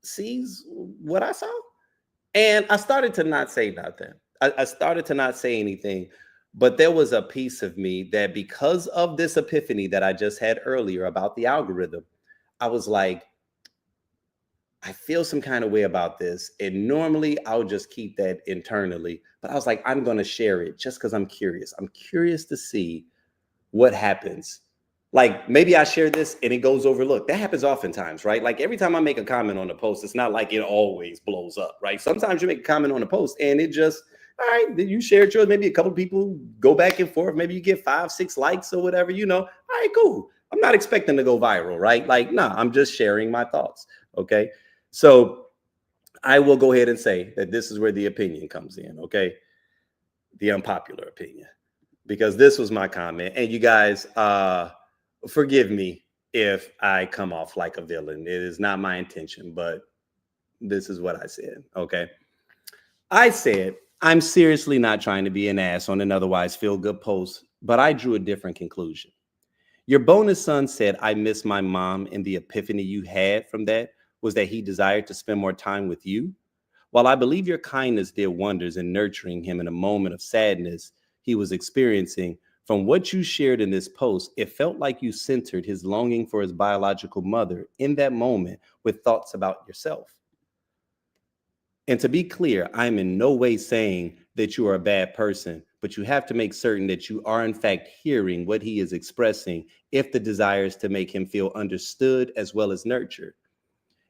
sees what I saw? And I started to not say nothing. I started to not say anything. But there was a piece of me that, because of this epiphany that I just had earlier about the algorithm, I was like, I feel some kind of way about this. And normally I'll just keep that internally. But I was like, I'm going to share it just because I'm curious. I'm curious to see what happens. Like, maybe I share this and it goes overlooked. That happens oftentimes, right? Like, every time I make a comment on a post, it's not like it always blows up, right? Sometimes you make a comment on a post and it just, all right, you shared yours. Maybe a couple of people go back and forth. Maybe you get 5, 6 likes or whatever, All right, cool. I'm not expecting to go viral, right? Like, no, I'm just sharing my thoughts. Okay. So I will go ahead and say that this is where the opinion comes in. Okay. The unpopular opinion, because this was my comment. And you guys, forgive me if I come off like a villain. It is not my intention, but this is what I said. Okay. I said, I'm seriously not trying to be an ass on an otherwise feel-good post, but I drew a different conclusion. Your bonus son said, I miss my mom, and the epiphany you had from that was that he desired to spend more time with you. While I believe your kindness did wonders in nurturing him in a moment of sadness he was experiencing, from what you shared in this post, it felt like you centered his longing for his biological mother in that moment with thoughts about yourself. And to be clear, I'm in no way saying that you are a bad person, but you have to make certain that you are in fact hearing what he is expressing if the desire is to make him feel understood as well as nurtured.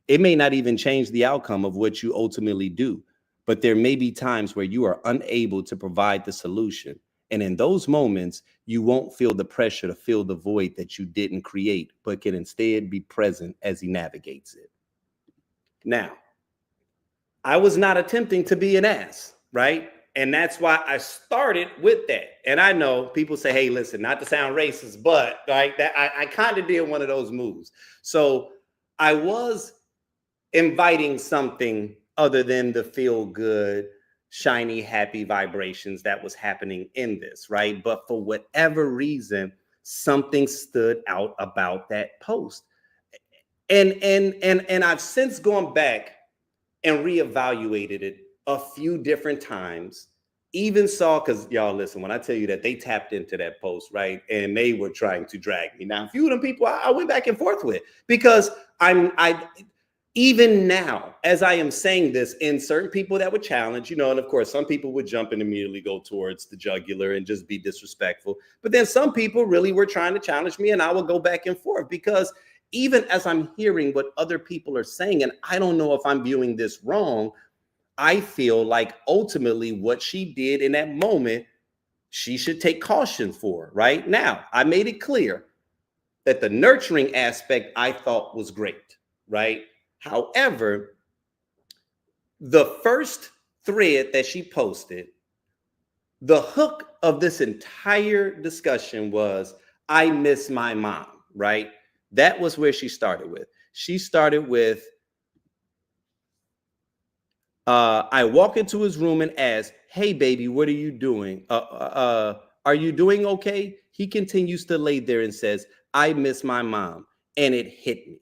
It may not even change the outcome of what you ultimately do, but there may be times where you are unable to provide the solution. And in those moments, you won't feel the pressure to fill the void that you didn't create, but can instead be present as he navigates it. Now, I was not attempting to be an ass, right? And that's why I started with that. And I know people say, hey, listen, not to sound racist, but like that, I kind of did one of those moves. So I was inviting something other than the feel good, shiny, happy vibrations that was happening in this, right? But for whatever reason, something stood out about that post. And I've since gone back and reevaluated it a few different times. Even saw, because y'all listen, when I tell you that they tapped into that post, right? And they were trying to drag me. Now, a few of them people I went back and forth with, because even now, as I am saying this, in certain people that would challenge, and of course, some people would jump and immediately go towards the jugular and just be disrespectful. But then some people really were trying to challenge me, and I would go back and forth, because even as I'm hearing what other people are saying, and I don't know if I'm viewing this wrong, I feel like ultimately what she did in that moment, she should take caution for. Right now, I made it clear that the nurturing aspect I thought was great, right? However, the first thread that she posted, the hook of this entire discussion was, I miss my mom, right? That was where she started with. She started with, I walk into his room and ask, hey, baby, what are you doing? Are you doing okay? He continues to lay there and says, I miss my mom. And it hit me,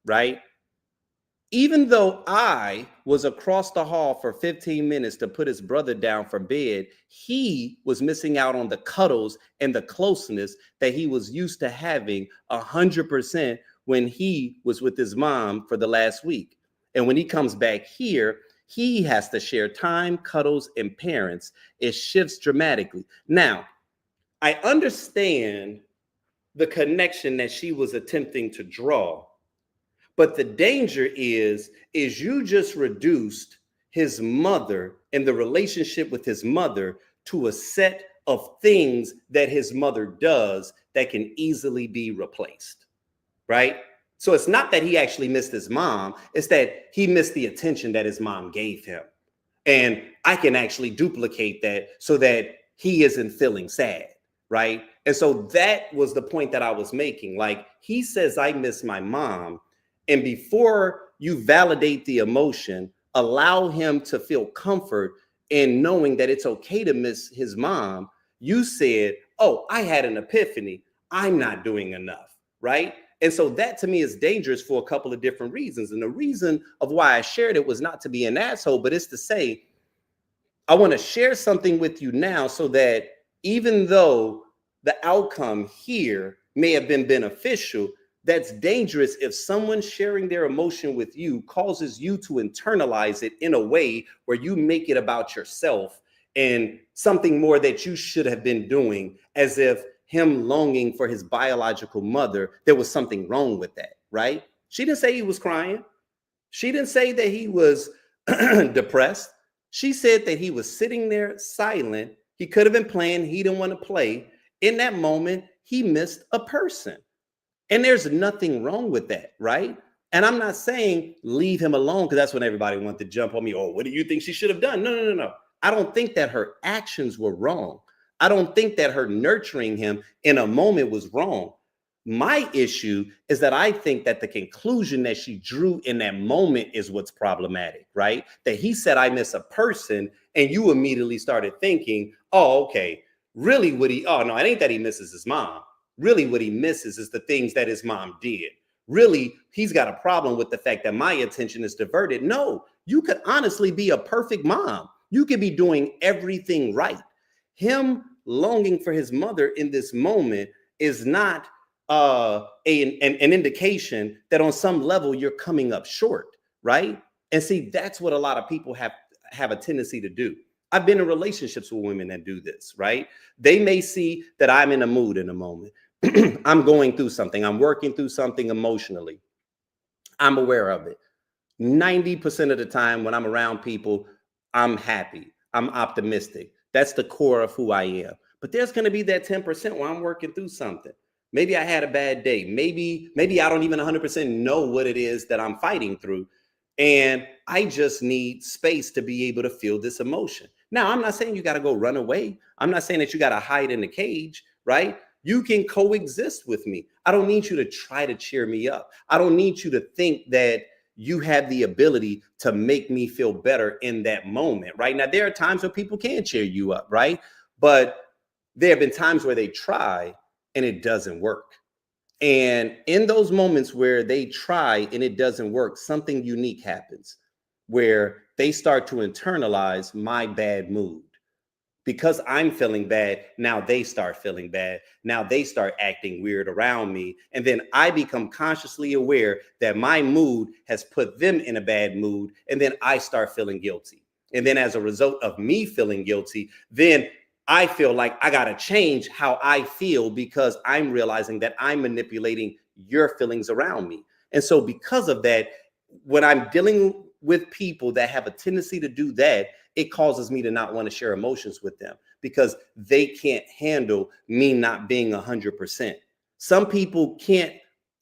right? Even though I was across the hall for 15 minutes to put his brother down for bed, he was missing out on the cuddles and the closeness that he was used to having 100% when he was with his mom for the last week. And when he comes back here, he has to share time, cuddles, and parents. It shifts dramatically. Now, I understand the connection that she was attempting to draw. But the danger is you just reduced his mother and the relationship with his mother to a set of things that his mother does that can easily be replaced, right? So it's not that he actually missed his mom, it's that he missed the attention that his mom gave him. And I can actually duplicate that so that he isn't feeling sad, right? And so that was the point that I was making. Like, he says, I miss my mom. And before you validate the emotion, allow him to feel comfort in knowing that it's okay to miss his mom. You said, oh, I had an epiphany. I'm not doing enough, right? And so that to me is dangerous for a couple of different reasons. And the reason of why I shared it was not to be an asshole, but it's to say, I want to share something with you now so that even though the outcome here may have been beneficial, that's dangerous if someone sharing their emotion with you causes you to internalize it in a way where you make it about yourself and something more that you should have been doing, as if him longing for his biological mother, there was something wrong with that, right? She didn't say he was crying. She didn't say that he was depressed. She said that he was sitting there silent. He could have been playing. He didn't want to play. In that moment, he missed a person. And there's nothing wrong with that, right? And I'm not saying leave him alone, because that's when everybody wanted to jump on me. Oh, what do you think she should have done? No. I don't think that her actions were wrong. I don't think that her nurturing him in a moment was wrong. My issue is that I think that the conclusion that she drew in that moment is what's problematic, right? That he said, I miss a person, and you immediately started thinking, oh, okay, really oh, no, it ain't that he misses his mom. Really what he misses is the things that his mom did. Really, he's got a problem with the fact that my attention is diverted. No, you could honestly be a perfect mom. You could be doing everything right. Him longing for his mother in this moment is not an indication that on some level you're coming up short, right? And see, that's what a lot of people have a tendency to do. I've been in relationships with women that do this, right? They may see that I'm in a mood in a moment. I'm going through something. I'm working through something emotionally. I'm aware of it. 90% of the time when I'm around people, I'm happy. I'm optimistic. That's the core of who I am. But there's going to be that 10% where I'm working through something. Maybe I had a bad day. Maybe I don't even 100% know what it is that I'm fighting through. And I just need space to be able to feel this emotion. Now, I'm not saying you got to go run away. I'm not saying that you got to hide in the cage, right? You can coexist with me. I don't need you to try to cheer me up. I don't need you to think that you have the ability to make me feel better in that moment, right? Now, there are times where people can cheer you up, right? But there have been times where they try and it doesn't work. And in those moments where they try and it doesn't work, something unique happens where they start to internalize my bad mood. Because I'm feeling bad, now they start feeling bad. Now they start acting weird around me. And then I become consciously aware that my mood has put them in a bad mood. And then I start feeling guilty. And then as a result of me feeling guilty, then I feel like I got to change how I feel because I'm realizing that I'm manipulating your feelings around me. And so because of that, when I'm dealing with people that have a tendency to do that, it causes me to not want to share emotions with them because they can't handle me not being 100%. Some people can't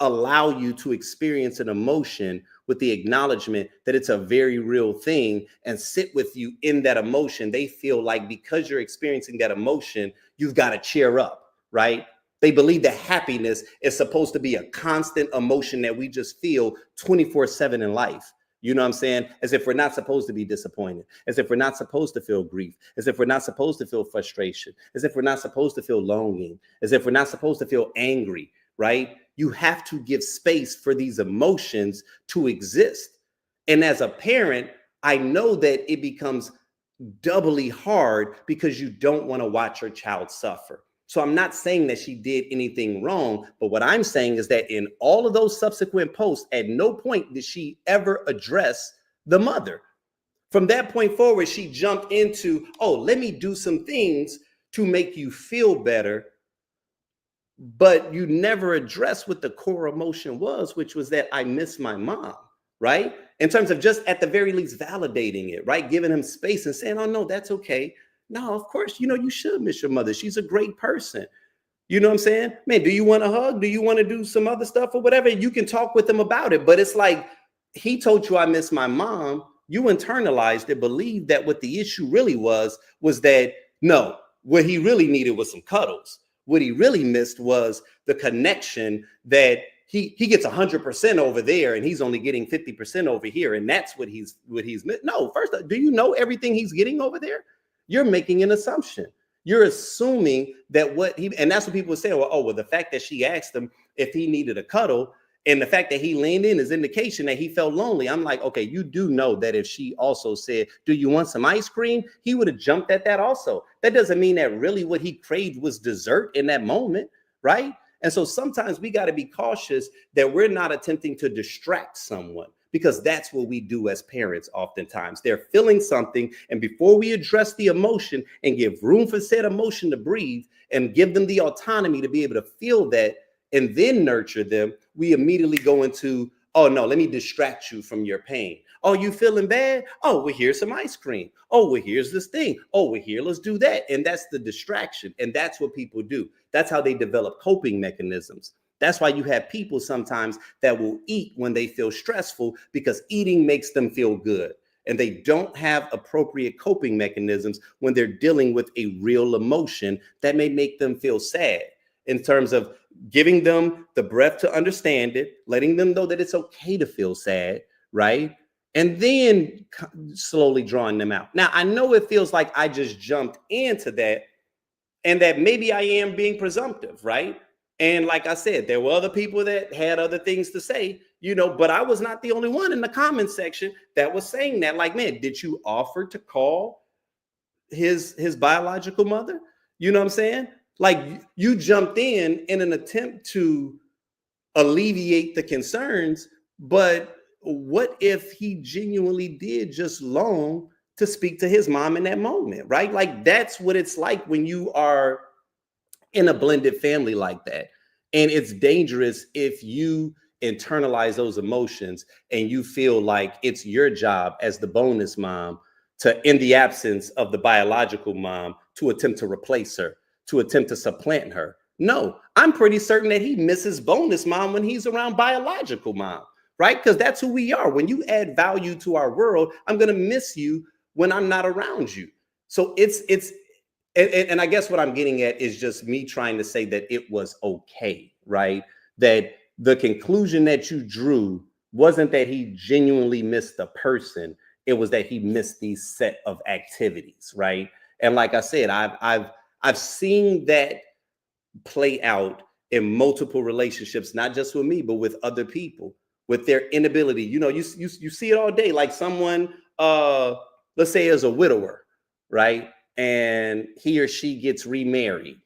allow you to experience an emotion with the acknowledgement that it's a very real thing and sit with you in that emotion. They feel like because you're experiencing that emotion, you've got to cheer up, right? They believe that happiness is supposed to be a constant emotion that we just feel 24/7 in life. You know what I'm saying? As if we're not supposed to be disappointed, as if we're not supposed to feel grief, as if we're not supposed to feel frustration, as if we're not supposed to feel longing, as if we're not supposed to feel angry, right? You have to give space for these emotions to exist. And as a parent, I know that it becomes doubly hard because you don't want to watch your child suffer. So I'm not saying that she did anything wrong, but what I'm saying is that in all of those subsequent posts, at no point did she ever address the mother. From that point forward, she jumped into, oh, let me do some things to make you feel better. But you never addressed what the core emotion was, which was that I miss my mom, right? In terms of just at the very least validating it, right? Giving him space and saying, oh, no, that's okay. No, of course, you should miss your mother. She's a great person. You know what I'm saying? Man, do you want a hug? Do you want to do some other stuff or whatever? You can talk with him about it. But it's like, he told you I miss my mom. You internalized it, believed that what the issue really was that, no, what he really needed was some cuddles. What he really missed was the connection that he gets 100% over there and he's only getting 50% over here. And that's what he's missed. No, first, do you know everything he's getting over there? You're making an assumption. You're assuming that and that's what people say, well, the fact that she asked him if he needed a cuddle and the fact that he leaned in is indication that he felt lonely. I'm like, okay, you do know that if she also said, do you want some ice cream? He would have jumped at that also. That doesn't mean that really what he craved was dessert in that moment, right? And so sometimes we got to be cautious that we're not attempting to distract someone, because that's what we do as parents oftentimes. They're feeling something, and before we address the emotion and give room for said emotion to breathe and give them the autonomy to be able to feel that and then nurture them, we immediately go into, oh no, let me distract you from your pain. Oh, you feeling bad? Oh, well, here's some ice cream. Oh, well, here's this thing. Oh, well, here, let's do that. And that's the distraction. And that's what people do. That's how they develop coping mechanisms. That's why you have people sometimes that will eat when they feel stressful, because eating makes them feel good. And they don't have appropriate coping mechanisms when they're dealing with a real emotion that may make them feel sad, in terms of giving them the breath to understand it, letting them know that it's okay to feel sad, right? And then slowly drawing them out. Now, I know it feels like I just jumped into that and that maybe I am being presumptive, right? And like I said, there were other people that had other things to say, but I was not the only one in the comment section that was saying that. Like, man, did you offer to call his biological mother? You know what I'm saying? Like, you jumped in an attempt to alleviate the concerns, but what if he genuinely did just long to speak to his mom in that moment, right? Like that's what it's like when you are in a blended family like that. And it's dangerous if you internalize those emotions and you feel like it's your job as the bonus mom to, in the absence of the biological mom, to attempt to replace her, to attempt to supplant her. No, I'm pretty certain that he misses bonus mom when he's around biological mom, right? Because that's who we are. When you add value to our world, I'm going to miss you when I'm not around you. So and I guess what I'm getting at is just me trying to say that it was okay, right? That the conclusion that you drew wasn't that he genuinely missed the person. It was that he missed these set of activities, right? And like I said, I've seen that play out in multiple relationships, not just with me, but with other people, with their inability. You know, you see it all day. Like someone, let's say, is a widower, right? And he or she gets remarried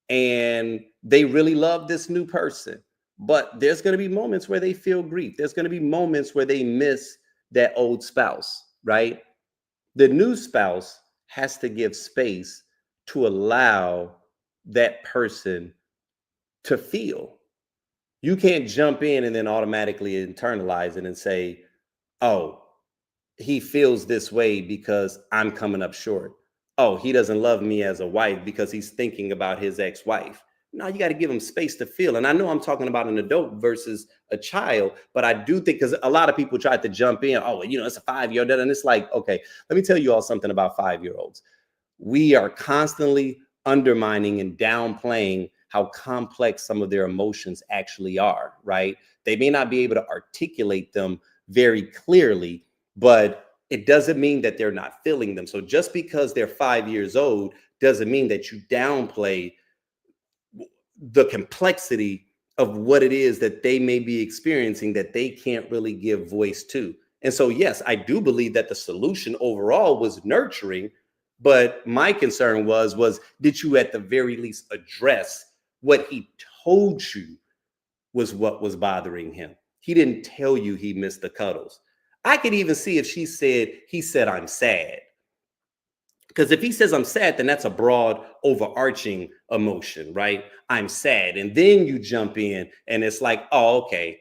and they really love this new person, but there's going to be moments where they feel grief. There's going to be moments where they miss that old spouse, right? The new spouse has to give space to allow that person to feel. You can't jump in and then automatically internalize it and say, oh, he feels this way because I'm coming up short. Oh, he doesn't love me as a wife because he's thinking about his ex-wife. No, you got to give him space to feel. And I know I'm talking about an adult versus a child, but I do think, because a lot of people try to jump in, oh, you know, it's a 5-year-old. And it's like, okay, let me tell you all something about 5-year-olds. We are constantly undermining and downplaying how complex some of their emotions actually are, right? They may not be able to articulate them very clearly, but it doesn't mean that they're not feeling them. So just because they're 5 years old doesn't mean that you downplay the complexity of what it is that they may be experiencing that they can't really give voice to. And so, yes, I do believe that the solution overall was nurturing, but my concern was did you at the very least address what he told you was what was bothering him? He didn't tell you he missed the cuddles. I could even see if he said, I'm sad. Because if he says I'm sad, then that's a broad, overarching emotion, right? I'm sad. And then you jump in and it's like, oh, okay,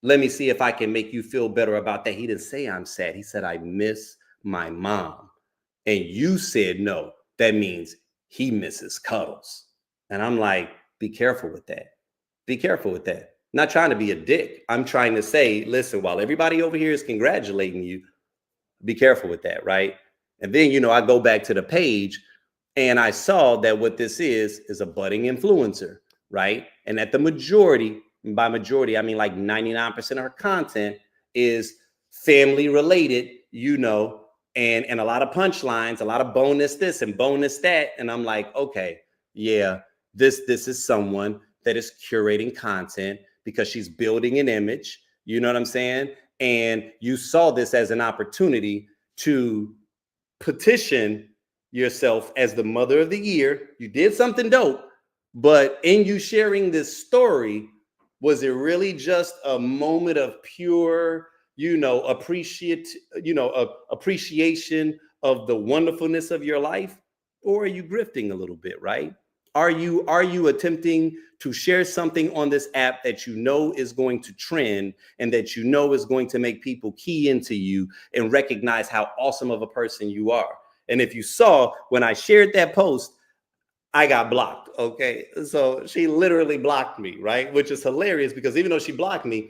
let me see if I can make you feel better about that. He didn't say I'm sad. He said, I miss my mom. And you said no. That means he misses cuddles. And I'm like, be careful with that. Be careful with that. Not trying to be a dick. I'm trying to say, listen, while everybody over here is congratulating you, be careful with that, right? And then, you know, I go back to the page and I saw that what this is a budding influencer, right? And that the majority, and by majority, I mean like 99% of her content is family related, you know, and a lot of punchlines, a lot of bonus this and bonus that. And I'm like, okay, yeah, this is someone that is curating content because she's building an image, you know what I'm saying? And you saw this as an opportunity to petition yourself as the mother of the year. You did something dope, but in you sharing this story, was it really just a moment of pure, you know, appreciation of the wonderfulness of your life? Or are you grifting a little bit, right? Are you attempting to share something on this app that you know is going to trend and that you know is going to make people key into you and recognize how awesome of a person you are? And if you saw when I shared that post, I got blocked. Okay. So she literally blocked me, right? Which is hilarious because even though she blocked me,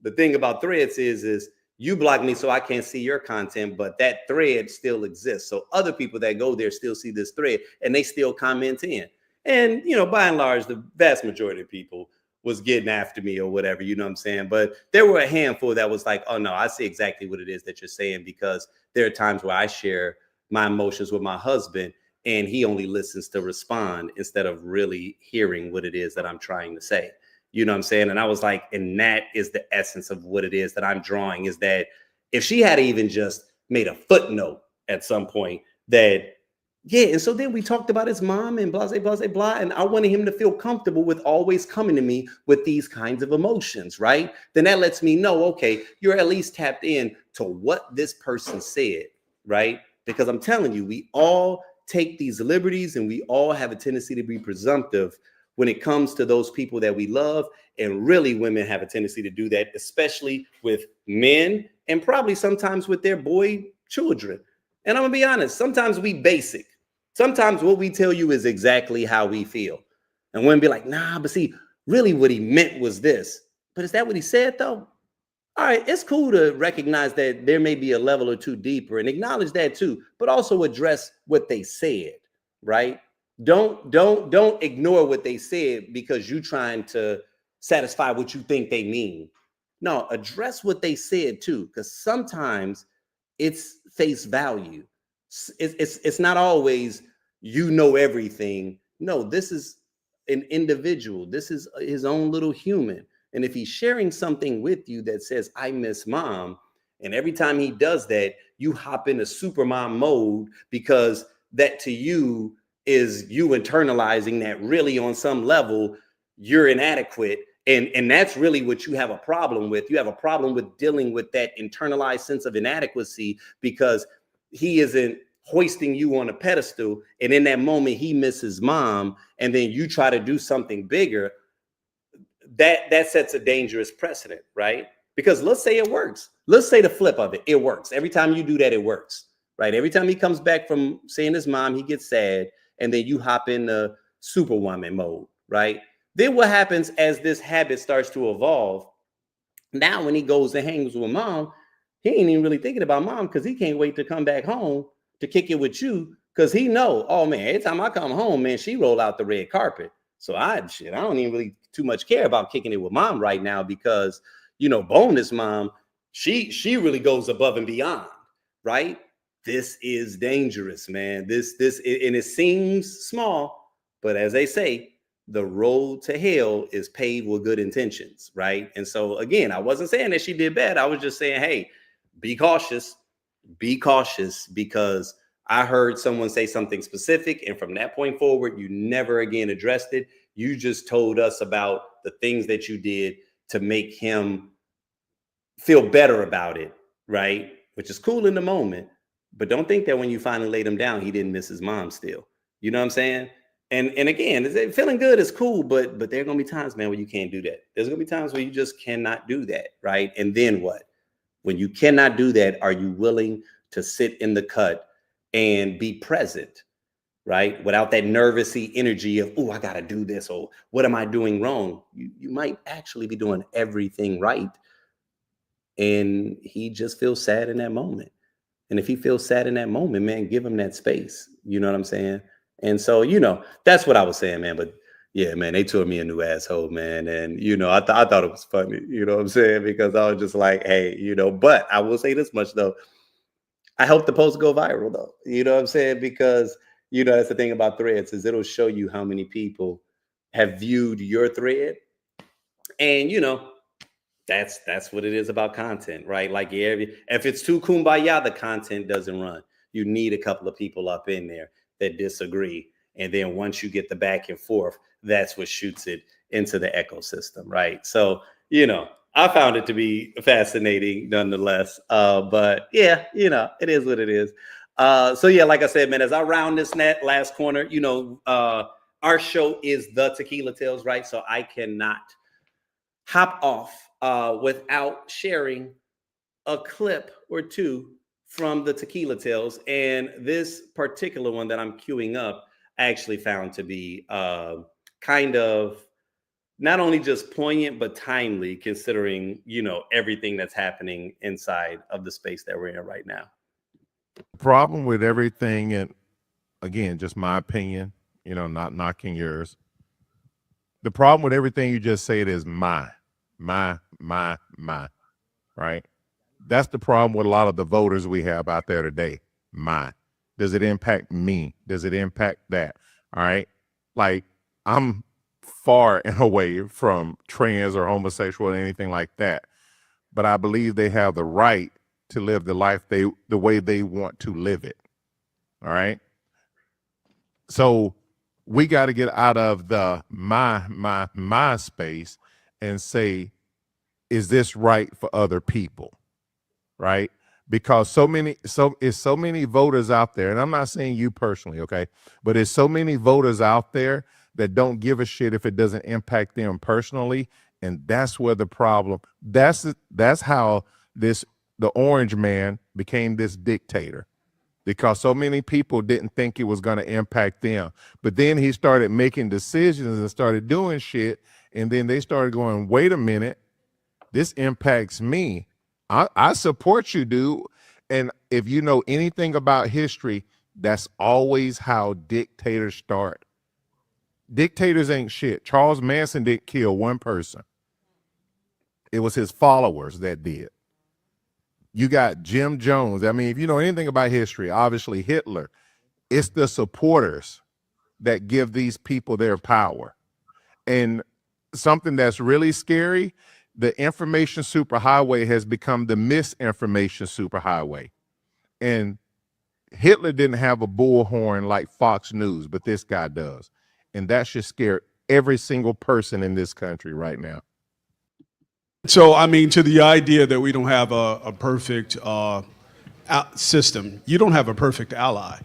the thing about threads is you block me so I can't see your content, but that thread still exists. So other people that go there still see this thread and they still comment in. And, you know, by and large, the vast majority of people was getting after me or whatever, you know what I'm saying? But there were a handful that was like, oh no, I see exactly what it is that you're saying, because there are times where I share my emotions with my husband and he only listens to respond instead of really hearing what it is that I'm trying to say. You know what I'm saying? And I was like, and that is the essence of what it is that I'm drawing, is that if she had even just made a footnote at some point that, yeah, and so then we talked about his mom and blah, blah, blah, blah, and I wanted him to feel comfortable with always coming to me with these kinds of emotions, right? Then that lets me know, okay, you're at least tapped in to what this person said, right? because I'm telling you, we all take these liberties and we all have a tendency to be presumptive when it comes to those people that we love. And really, women have a tendency to do that, especially with men and probably sometimes with their boy children. And I'm gonna be honest, sometimes we basic. Sometimes what we tell you is exactly how we feel. And women be like, nah, but see, really what he meant was this. But is that what he said though? All right, it's cool to recognize that there may be a level or two deeper and acknowledge that too, but also address what they said, right? Don't ignore what they said because you're trying to satisfy what you think they mean. No, address what they said too, because sometimes it's face value. It's not always you know everything. No, this is an individual. This is his own little human. And if he's sharing something with you that says, I miss mom, and every time he does that, you hop into super mom mode because that to you is you internalizing that really on some level, you're inadequate. And that's really what you have a problem with. You have a problem with dealing with that internalized sense of inadequacy because he isn't hoisting you on a pedestal. And in that moment, he misses mom. And then you try to do something bigger. That sets a dangerous precedent, right? Because let's say it works. Let's say the flip of it. It works. Every time you do that, it works, right? Every time he comes back from seeing his mom, he gets sad. And then you hop into superwoman mode, right? Then what happens as this habit starts to evolve? Now, when he goes and hangs with mom, he ain't even really thinking about mom because he can't wait to come back home to kick it with you because he know, oh man, every time I come home, man, she roll out the red carpet. So I don't even really too much care about kicking it with mom right now because, bonus mom, she really goes above and beyond, right? This is dangerous, man. And it seems small, but as they say, the road to hell is paved with good intentions, right? And so again, I wasn't saying that she did bad. I was just saying, hey, be cautious because I heard someone say something specific. And from that point forward, you never again addressed it. You just told us about the things that you did to make him feel better about it, right? Which is cool in the moment. But don't think that when you finally laid him down, he didn't miss his mom still. You know what I'm saying? And again, feeling good is cool, but there are gonna be times, man, where you can't do that. There's gonna be times where you just cannot do that, right? And then what? When you cannot do that, are you willing to sit in the cut and be present, right? Without that nervousy energy of, oh, I gotta do this, or what am I doing wrong? You might actually be doing everything right. And he just feels sad in that moment. And if he feels sad in that moment, man, give him that space. You know what I'm saying? And so, that's what I was saying, man. But yeah, man, they tore me a new asshole, man. And, I thought it was funny, you know what I'm saying? Because I was just like, hey, but I will say this much, though. I hope the post go viral, though. You know what I'm saying? Because, that's the thing about threads is it'll show you how many people have viewed your thread. And, that's what it is about content, right? Like, yeah, if it's too kumbaya, the content doesn't run. You need a couple of people up in there that disagree. And then once you get the back and forth, that's what shoots it into the ecosystem, right? So, I found it to be fascinating nonetheless. But yeah, it is what it is. So yeah, like I said, man, as I round this last corner, our show is the Tequila Tales, right? So I cannot hop off without sharing a clip or two from the Tequila Tales. And this particular one that I'm queuing up, I actually found to be kind of not only just poignant, but timely considering, everything that's happening inside of the space that we're in right now. Problem with everything, and again, just my opinion, not knocking yours. The problem with everything you just said is my, right? That's the problem with a lot of the voters we have out there today. My. Does it impact me? Does it impact that? All right. Like, I'm far and away from trans or homosexual or anything like that. But I believe they have the right to live the life the way they want to live it. All right. So we got to get out of the my space and say, is this right for other people? Right? because so many voters out there, and I'm not saying you personally, okay, but there's so many voters out there that don't give a shit if it doesn't impact them personally, and that's where the problem. That's how the orange man became this dictator, because so many people didn't think it was going to impact them. But then he started making decisions and started doing shit, and then they started going, wait a minute, this impacts me. I support you, dude. And if you know anything about history, that's always how dictators start. Dictators ain't shit. Charles Manson didn't kill one person. It was his followers that did. You got Jim Jones. I mean, if you know anything about history, obviously Hitler, it's the supporters that give these people their power. And something that's really scary, the information superhighway has become the misinformation superhighway. And Hitler didn't have a bullhorn like Fox News, but this guy does. And that should scare every single person in this country right now. So, I mean, to the idea that we don't have a perfect system, you don't have a perfect ally.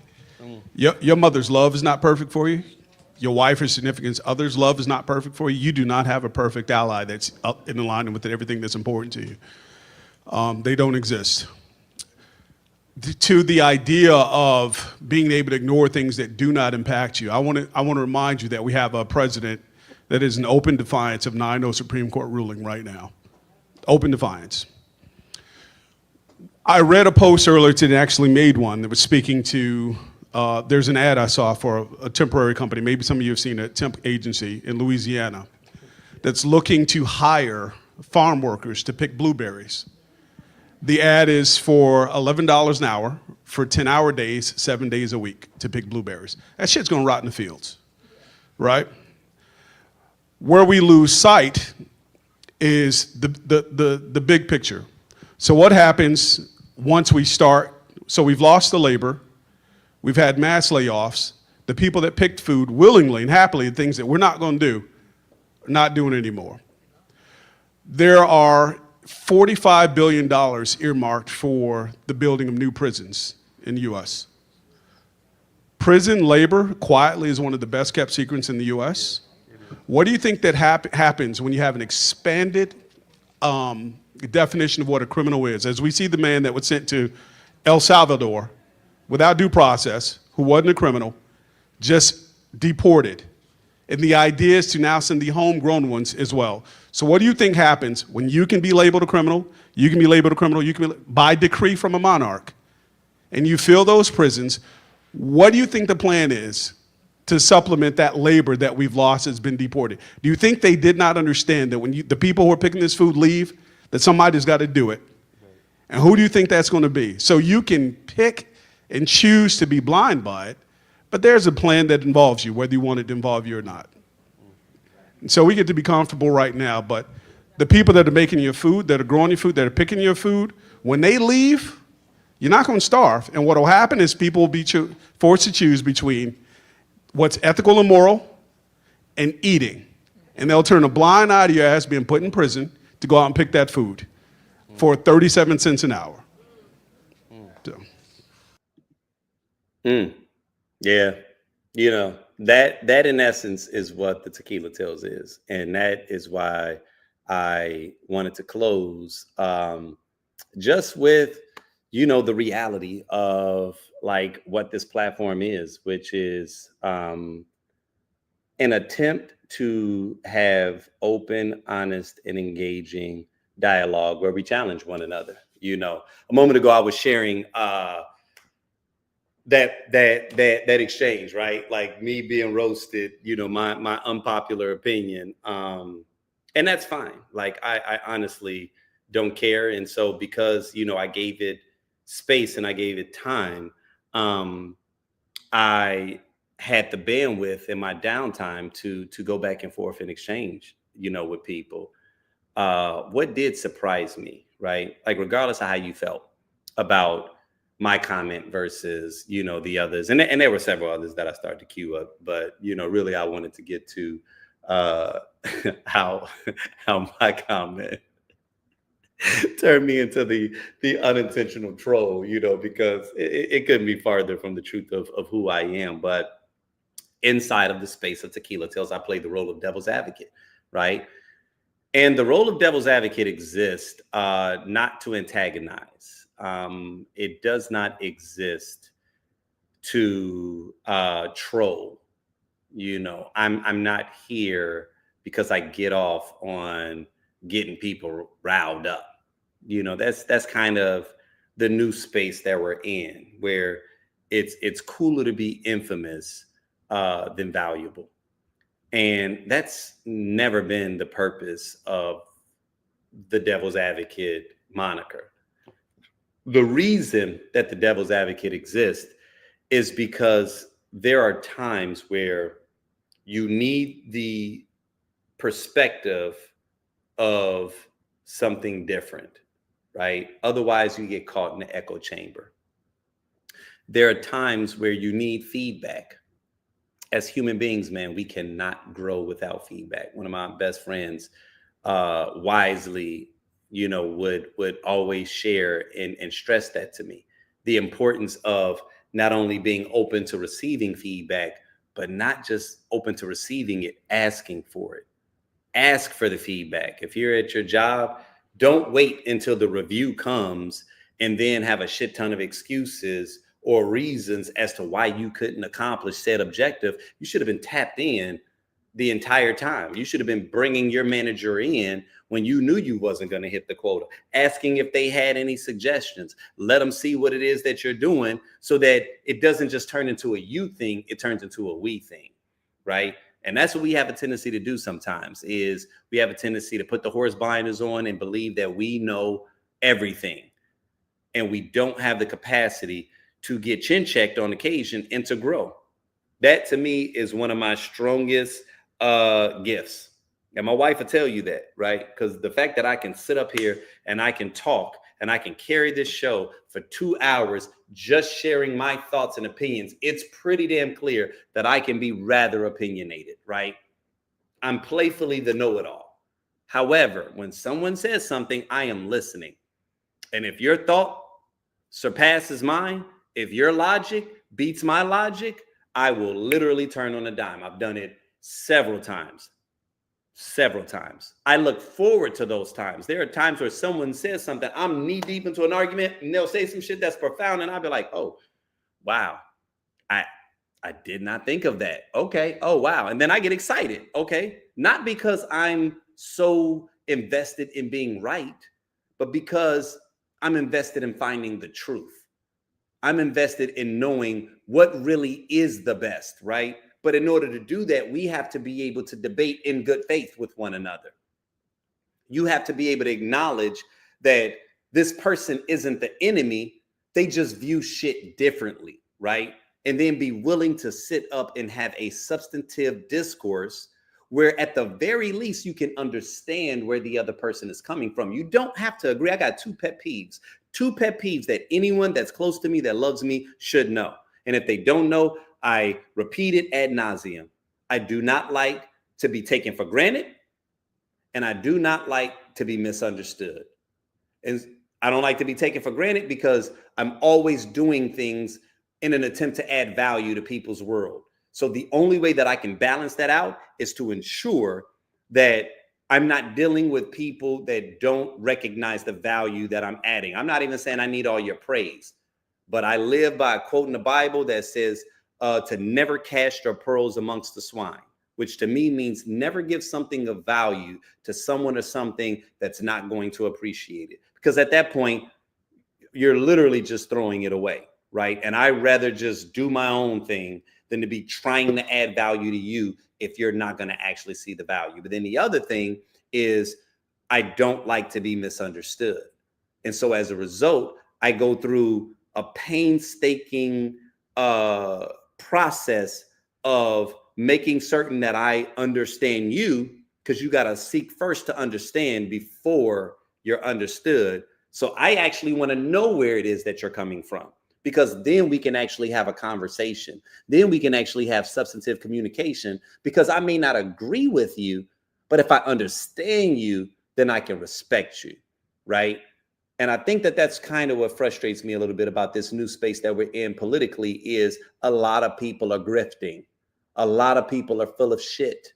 Your mother's love is not perfect for you. Your wife or significant other's love is not perfect for you. You do not have a perfect ally that's up in alignment with everything that's important to you. They don't exist. To the idea of being able to ignore things that do not impact you, I want to remind you that we have a president that is in open defiance of 9/0 Supreme Court ruling right now. Open defiance. I read a post earlier today, actually made one, that was speaking to, there's an ad I saw for a temporary company, maybe some of you have seen a temp agency in Louisiana, that's looking to hire farm workers to pick blueberries. The ad is for $11 an hour for 10-hour days, 7 days a week to pick blueberries. That shit's gonna rot in the fields, right? Where we lose sight is the big picture. So what happens once we start? So we've lost the labor, we've had mass layoffs, the people that picked food willingly and happily, the things that we're not gonna do, are not doing it anymore. There are $45 billion earmarked for the building of new prisons in the US. Prison labor, quietly, is one of the best kept secrets in the US. What do you think that happens when you have an expanded definition of what a criminal is? As we see the man that was sent to El Salvador without due process, who wasn't a criminal, just deported. And the idea is to now send the homegrown ones as well. So what do you think happens when you can be labeled a criminal, you can be labeled a criminal, you can be by decree from a monarch, and you fill those prisons? What do you think the plan is to supplement that labor that we've lost has been deported? Do you think they did not understand that when the people who are picking this food leave, that somebody's got to do it? And who do you think that's going to be? So you can pick and choose to be blind by it, but there's a plan that involves you, whether you want it to involve you or not. And so we get to be comfortable right now, but the people that are making your food, that are growing your food, that are picking your food, when they leave, you're not going to starve. And what will happen is people will be forced to choose between what's ethical and moral and eating. And they'll turn a blind eye to your ass being put in prison to go out and pick that food for 37 cents an hour. So. Yeah, you know, that in essence is what the Tequila Tales is. And that is why I wanted to close just with, you know, the reality of like what this platform is, which is an attempt to have open, honest, and engaging dialogue where we challenge one another. You know, a moment ago I was sharing that exchange, right? Like me being roasted, you know, my unpopular opinion. And that's fine. Like I honestly don't care. And so because, you know, I gave it space and I gave it time, I had the bandwidth in my downtime to go back and forth and exchange, you know, with people. What did surprise me, right? Like regardless of how you felt about my comment versus, you know, the others. And there were several others that I started to queue up, but, you know, really I wanted to get to how my comment turn me into the unintentional troll, because it couldn't be farther from the truth of who I am. But inside of the space of Tequila Tales, I play the role of devil's advocate, right? And the role of devil's advocate exists not to antagonize. It does not exist to troll. I'm not here because I get off on getting people riled up. That's kind of the new space that we're in, where it's cooler to be infamous than valuable. And that's never been the purpose of the devil's advocate moniker. The reason that the devil's advocate exists is because there are times where you need the perspective of something different, right? Otherwise, you get caught in the echo chamber. There are times where you need feedback. As human beings, man, we cannot grow without feedback. One of my best friends wisely, would always share and stress that to me. The importance of not only being open to receiving feedback, but not just open to receiving it, asking for it. Ask for the feedback. If you're at your job, don't wait until the review comes and then have a shit ton of excuses or reasons as to why you couldn't accomplish said objective. You should have been tapped in the entire time. You should have been bringing your manager in when you knew you wasn't going to hit the quota, asking if they had any suggestions. Let them see what it is that you're doing so that it doesn't just turn into a you thing, it turns into a we thing, right? And that's what we have a tendency to do sometimes, is we have a tendency to put the horse blinders on and believe that we know everything. And we don't have the capacity to get chin checked on occasion and to grow. That to me is one of my strongest gifts. And my wife will tell you that, right? Because the fact that I can sit up here and I can talk and I can carry this show for 2 hours just sharing my thoughts and opinions, it's pretty damn clear that I can be rather opinionated, right? I'm playfully the know-it-all. However, when someone says something, I am listening. And if your thought surpasses mine, if your logic beats my logic, I will literally turn on a dime. I've done it several times. I look forward to those times. There are times where someone says something, I'm knee deep into an argument, and they'll say some shit that's profound, and I'll be like, oh, wow, I did not think of that. Okay, oh, wow. And then I get excited, okay? Not because I'm so invested in being right, but because I'm invested in finding the truth. I'm invested in knowing what really is the best, right? But in order to do that, we have to be able to debate in good faith with one another. You have to be able to acknowledge that this person isn't the enemy. They just view shit differently, right? And then be willing to sit up and have a substantive discourse where at the very least you can understand where the other person is coming from. You don't have to agree. I got two pet peeves that anyone that's close to me, that loves me, should know. And if they don't know, I repeat it ad nauseum. I do not like to be taken for granted, and I do not like to be misunderstood. And I don't like to be taken for granted because I'm always doing things in an attempt to add value to people's world. So the only way that I can balance that out is to ensure that I'm not dealing with people that don't recognize the value that I'm adding. I'm not even saying I need all your praise, but I live by a quote in the Bible that says, to never cast your pearls amongst the swine, which to me means never give something of value to someone or something that's not going to appreciate it. Because at that point, you're literally just throwing it away, right? And I'd rather just do my own thing than to be trying to add value to you if you're not going to actually see the value. But then the other thing is I don't like to be misunderstood. And so as a result, I go through a painstaking process of making certain that I understand you, because you got to seek first to understand before you're understood. So I actually want to know where it is that you're coming from, because then we can actually have a conversation. Then we can actually have substantive communication, because I may not agree with you, but if I understand you, then I can respect you. right? And I think that that's kind of what frustrates me a little bit about this new space that we're in politically is a lot of people are grifting. A lot of people are full of shit.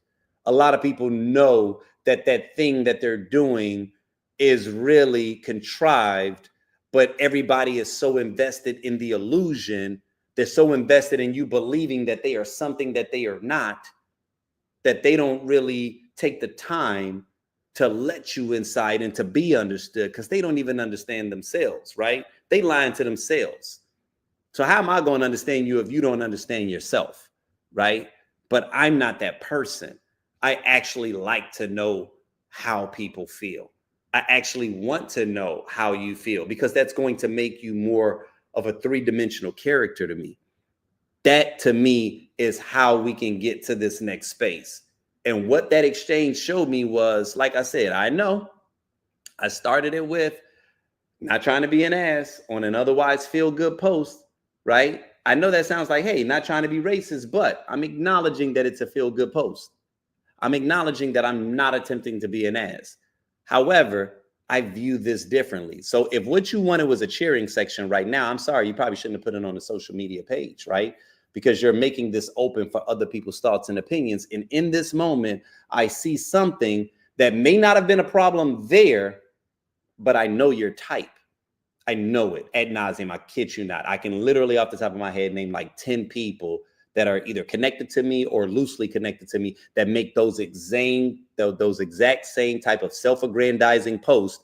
A lot of people know that that thing that they're doing is really contrived, but everybody is so invested in the illusion. They're so invested in you believing that they are something that they are not, that they don't really take the time to let you inside and to be understood, because they don't even understand themselves, right? They lying to themselves. So how am I going to understand you if you don't understand yourself, right? But I'm not that person. I actually like to know how people feel. I actually want to know how you feel, because that's going to make you more of a three-dimensional character to me. That to me is how we can get to this next space. And what that exchange showed me was, like I said, I know I started it with not trying to be an ass on an otherwise feel good post, right? I know that sounds like, hey, not trying to be racist, but I'm acknowledging that it's a feel good post. I'm acknowledging that I'm not attempting to be an ass. However, I view this differently. So if what you wanted was a cheering section right now, I'm sorry, you probably shouldn't have put it on the social media page, right? Because you're making this open for other people's thoughts and opinions. And in this moment, I see something that may not have been a problem there, but I know your type. I know it ad nauseum. I kid you not. I can literally off the top of my head name like 10 people that are either connected to me or loosely connected to me that make those exact same type of self-aggrandizing posts.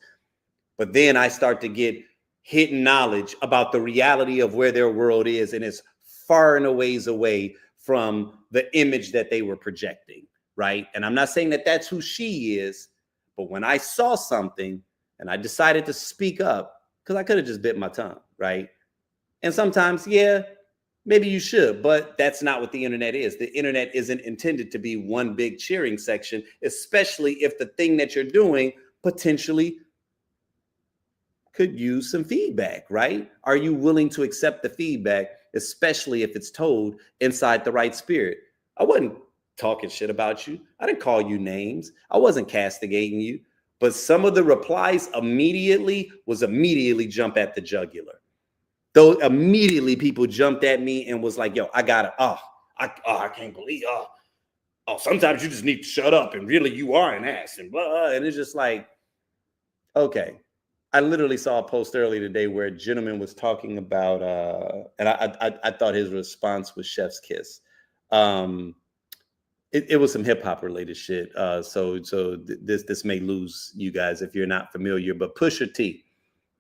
But then I start to get hidden knowledge about the reality of where their world is, and it's far and a ways away from the image that they were projecting, right? And I'm not saying that that's who she is, but when I saw something and I decided to speak up, because I could have just bit my tongue, right? And sometimes, yeah, maybe you should, but that's not what the internet is. The internet isn't intended to be one big cheering section, especially if the thing that you're doing potentially could use some feedback, right? Are you willing to accept the feedback, especially if it's told inside the right spirit? I wasn't talking shit about you. I didn't call you names. I wasn't castigating you. But some of the replies immediately jump at the jugular. Though immediately people jumped at me and was like, yo, I got it. I can't believe, sometimes you just need to shut up and really you are an ass and blah. And it's just like, okay. I literally saw a post earlier today where a gentleman was talking about, and I thought his response was chef's kiss. It was some hip hop related shit. So this may lose you guys if you're not familiar, but Pusha T,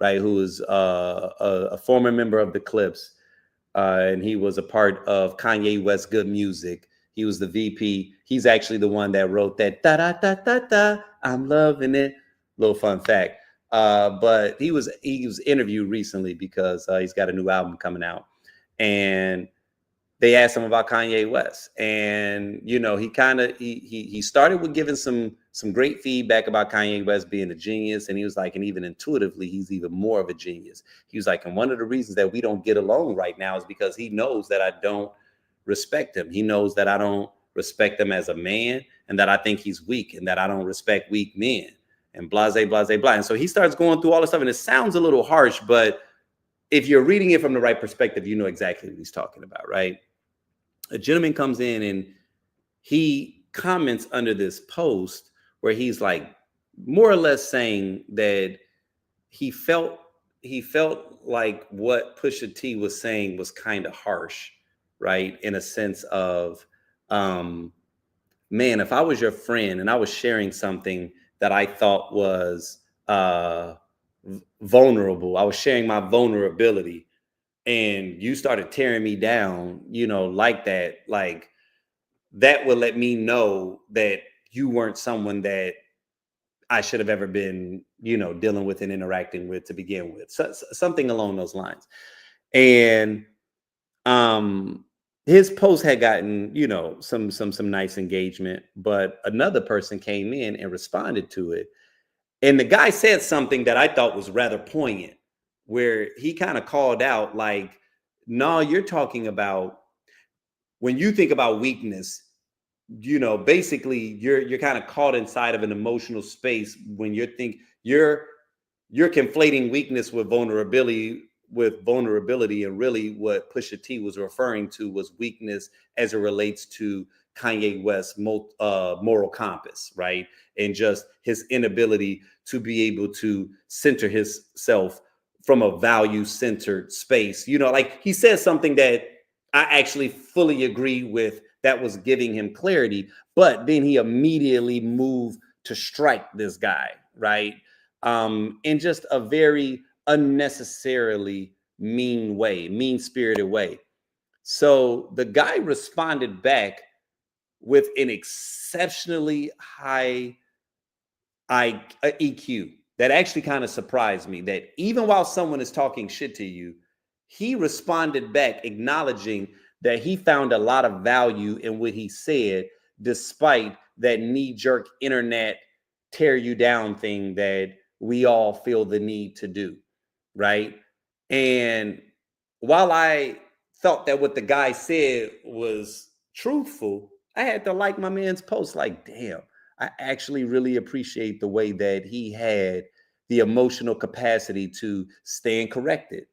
right, who is a former member of the Clips, and he was a part of Kanye West's Good Music. He was the VP. He's actually the one that wrote that da da da da da. I'm loving it. Little fun fact. But he was interviewed recently because he's got a new album coming out, and they asked him about Kanye West, and he started with giving some great feedback about Kanye West being a genius, and he was like, and even intuitively, he's even more of a genius. He was like, and one of the reasons that we don't get along right now is because he knows that I don't respect him. He knows that I don't respect him as a man, and that I think he's weak, and that I don't respect weak men, and blase, blase, blah. And so he starts going through all this stuff, and it sounds a little harsh, but if you're reading it from the right perspective, you know exactly what he's talking about, right? A gentleman comes in and he comments under this post where he's like more or less saying that he felt like what Pusha T was saying was kind of harsh, right? In a sense of, man, if I was your friend and I was sharing something that I thought was vulnerable, I was sharing my vulnerability, and you started tearing me down, like that would let me know that you weren't someone that I should have ever been, dealing with and interacting with to begin with. So, something along those lines. And his post had gotten, some nice engagement, but another person came in and responded to it. And the guy said something that I thought was rather poignant, where he kind of called out like, no, you're talking about when you think about weakness, basically you're kind of caught inside of an emotional space when you're you're conflating weakness with vulnerability, and really what Pusha T was referring to was weakness as it relates to Kanye West's moral compass, right? And just his inability to be able to center himself from a value-centered space. You know, like he says something that I actually fully agree with, that was giving him clarity, but then he immediately moved to strike this guy, right? In just a very unnecessarily mean-spirited way. So the guy responded back with an exceptionally high EQ that actually kind of surprised me, that even while someone is talking shit to you, he responded back acknowledging that he found a lot of value in what he said, despite that knee-jerk internet tear you down thing that we all feel the need to do, right? And while I thought that what the guy said was truthful, I had to like my man's post, like, damn, I actually really appreciate the way that he had the emotional capacity to stand corrected,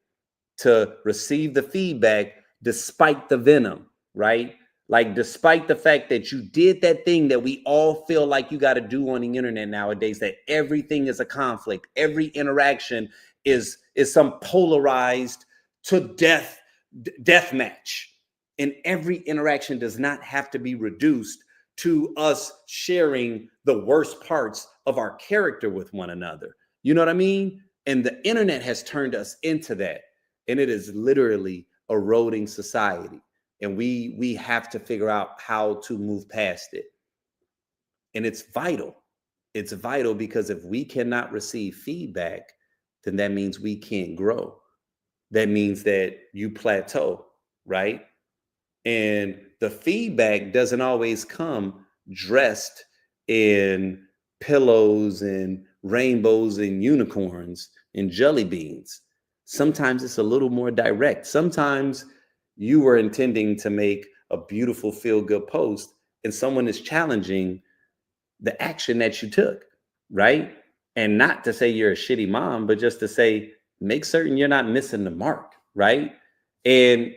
to receive the feedback despite the venom, right? Like, despite the fact that you did that thing that we all feel like you got to do on the internet nowadays, that everything is a conflict, every interaction is some polarized to death match, and every interaction does not have to be reduced to us sharing the worst parts of our character with one another. You know what I mean? And the internet has turned us into that, and it is literally eroding society. And we have to figure out how to move past it. And it's vital. It's vital because if we cannot receive feedback, then that means we can't grow. That means that you plateau, right? And the feedback doesn't always come dressed in pillows and rainbows and unicorns and jelly beans. Sometimes it's a little more direct. Sometimes you were intending to make a beautiful feel-good post and someone is challenging the action that you took, right? And not to say you're a shitty mom, but just to say, make certain you're not missing the mark, right? And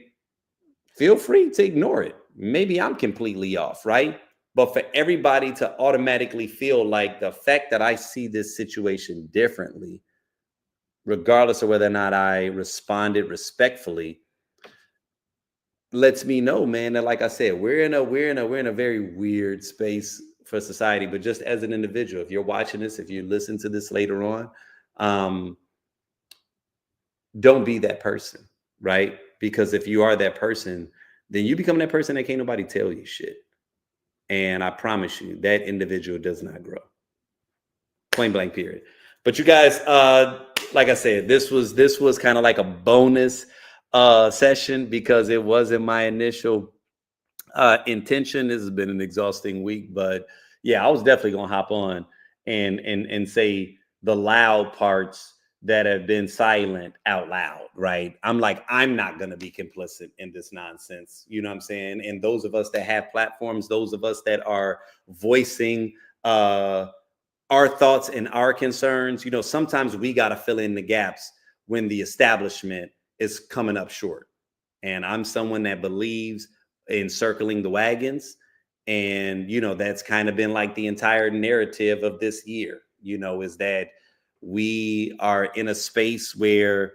feel free to ignore it. Maybe I'm completely off, right? But for everybody to automatically feel like the fact that I see this situation differently, regardless of whether or not I responded respectfully, lets me know, man, that, like I said, we're in a very weird space for society. But just as an individual, if you're watching this, if you listen to this later on, don't be that person, right? Because if you are that person, then you become that person that can't nobody tell you shit. And I promise you, that individual does not grow. Plain blank period. But you guys, like I said, this was kind of like a bonus session because it wasn't my initial intention. This has been an exhausting week, but yeah, I was definitely gonna hop on and say the loud parts that have been silent out loud, right? I'm not gonna be complicit in this nonsense. You know what I'm saying? And those of us that have platforms, those of us that are voicing our thoughts and our concerns, you know, sometimes we got to fill in the gaps when the establishment is coming up short. And I'm someone that believes in circling the wagons. And, you know, that's kind of been like the entire narrative of this year, you know, is that we are in a space where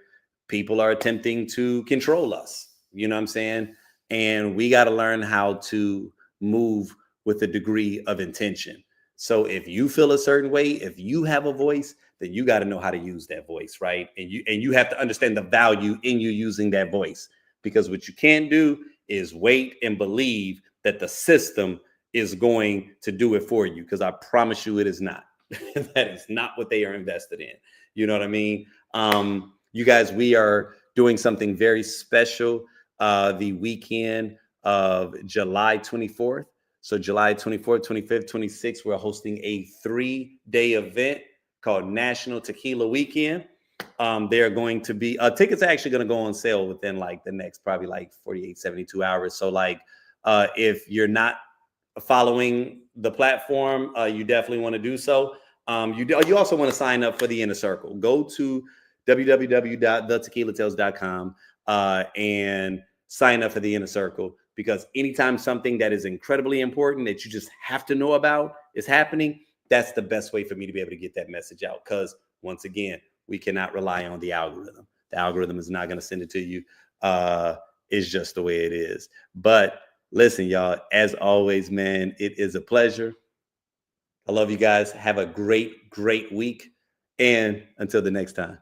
people are attempting to control us. You know what I'm saying? And we got to learn how to move with a degree of intention. So if you feel a certain way, if you have a voice, then you got to know how to use that voice, right? And you have to understand the value in you using that voice, because what you can't do is wait and believe that the system is going to do it for you, because I promise you it is not. That is not what they are invested in. You know what I mean? You guys, we are doing something very special the weekend of July 24th. So July 24th, 25th, 26th, we're hosting a 3-day event called National Tequila Weekend. They're going to be, tickets are actually going to go on sale within like the next probably like 48, 72 hours. So like, if you're not following the platform, you definitely want to do so. You also want to sign up for the Inner Circle. Go to www.thetequilatales.com and sign up for the Inner Circle, because anytime something that is incredibly important that you just have to know about is happening, that's the best way for me to be able to get that message out. Because once again, we cannot rely on the algorithm. The algorithm is not going to send it to you. It's just the way it is. But listen, y'all, as always, man, it is a pleasure. I love you guys. Have a great, great week. And until the next time.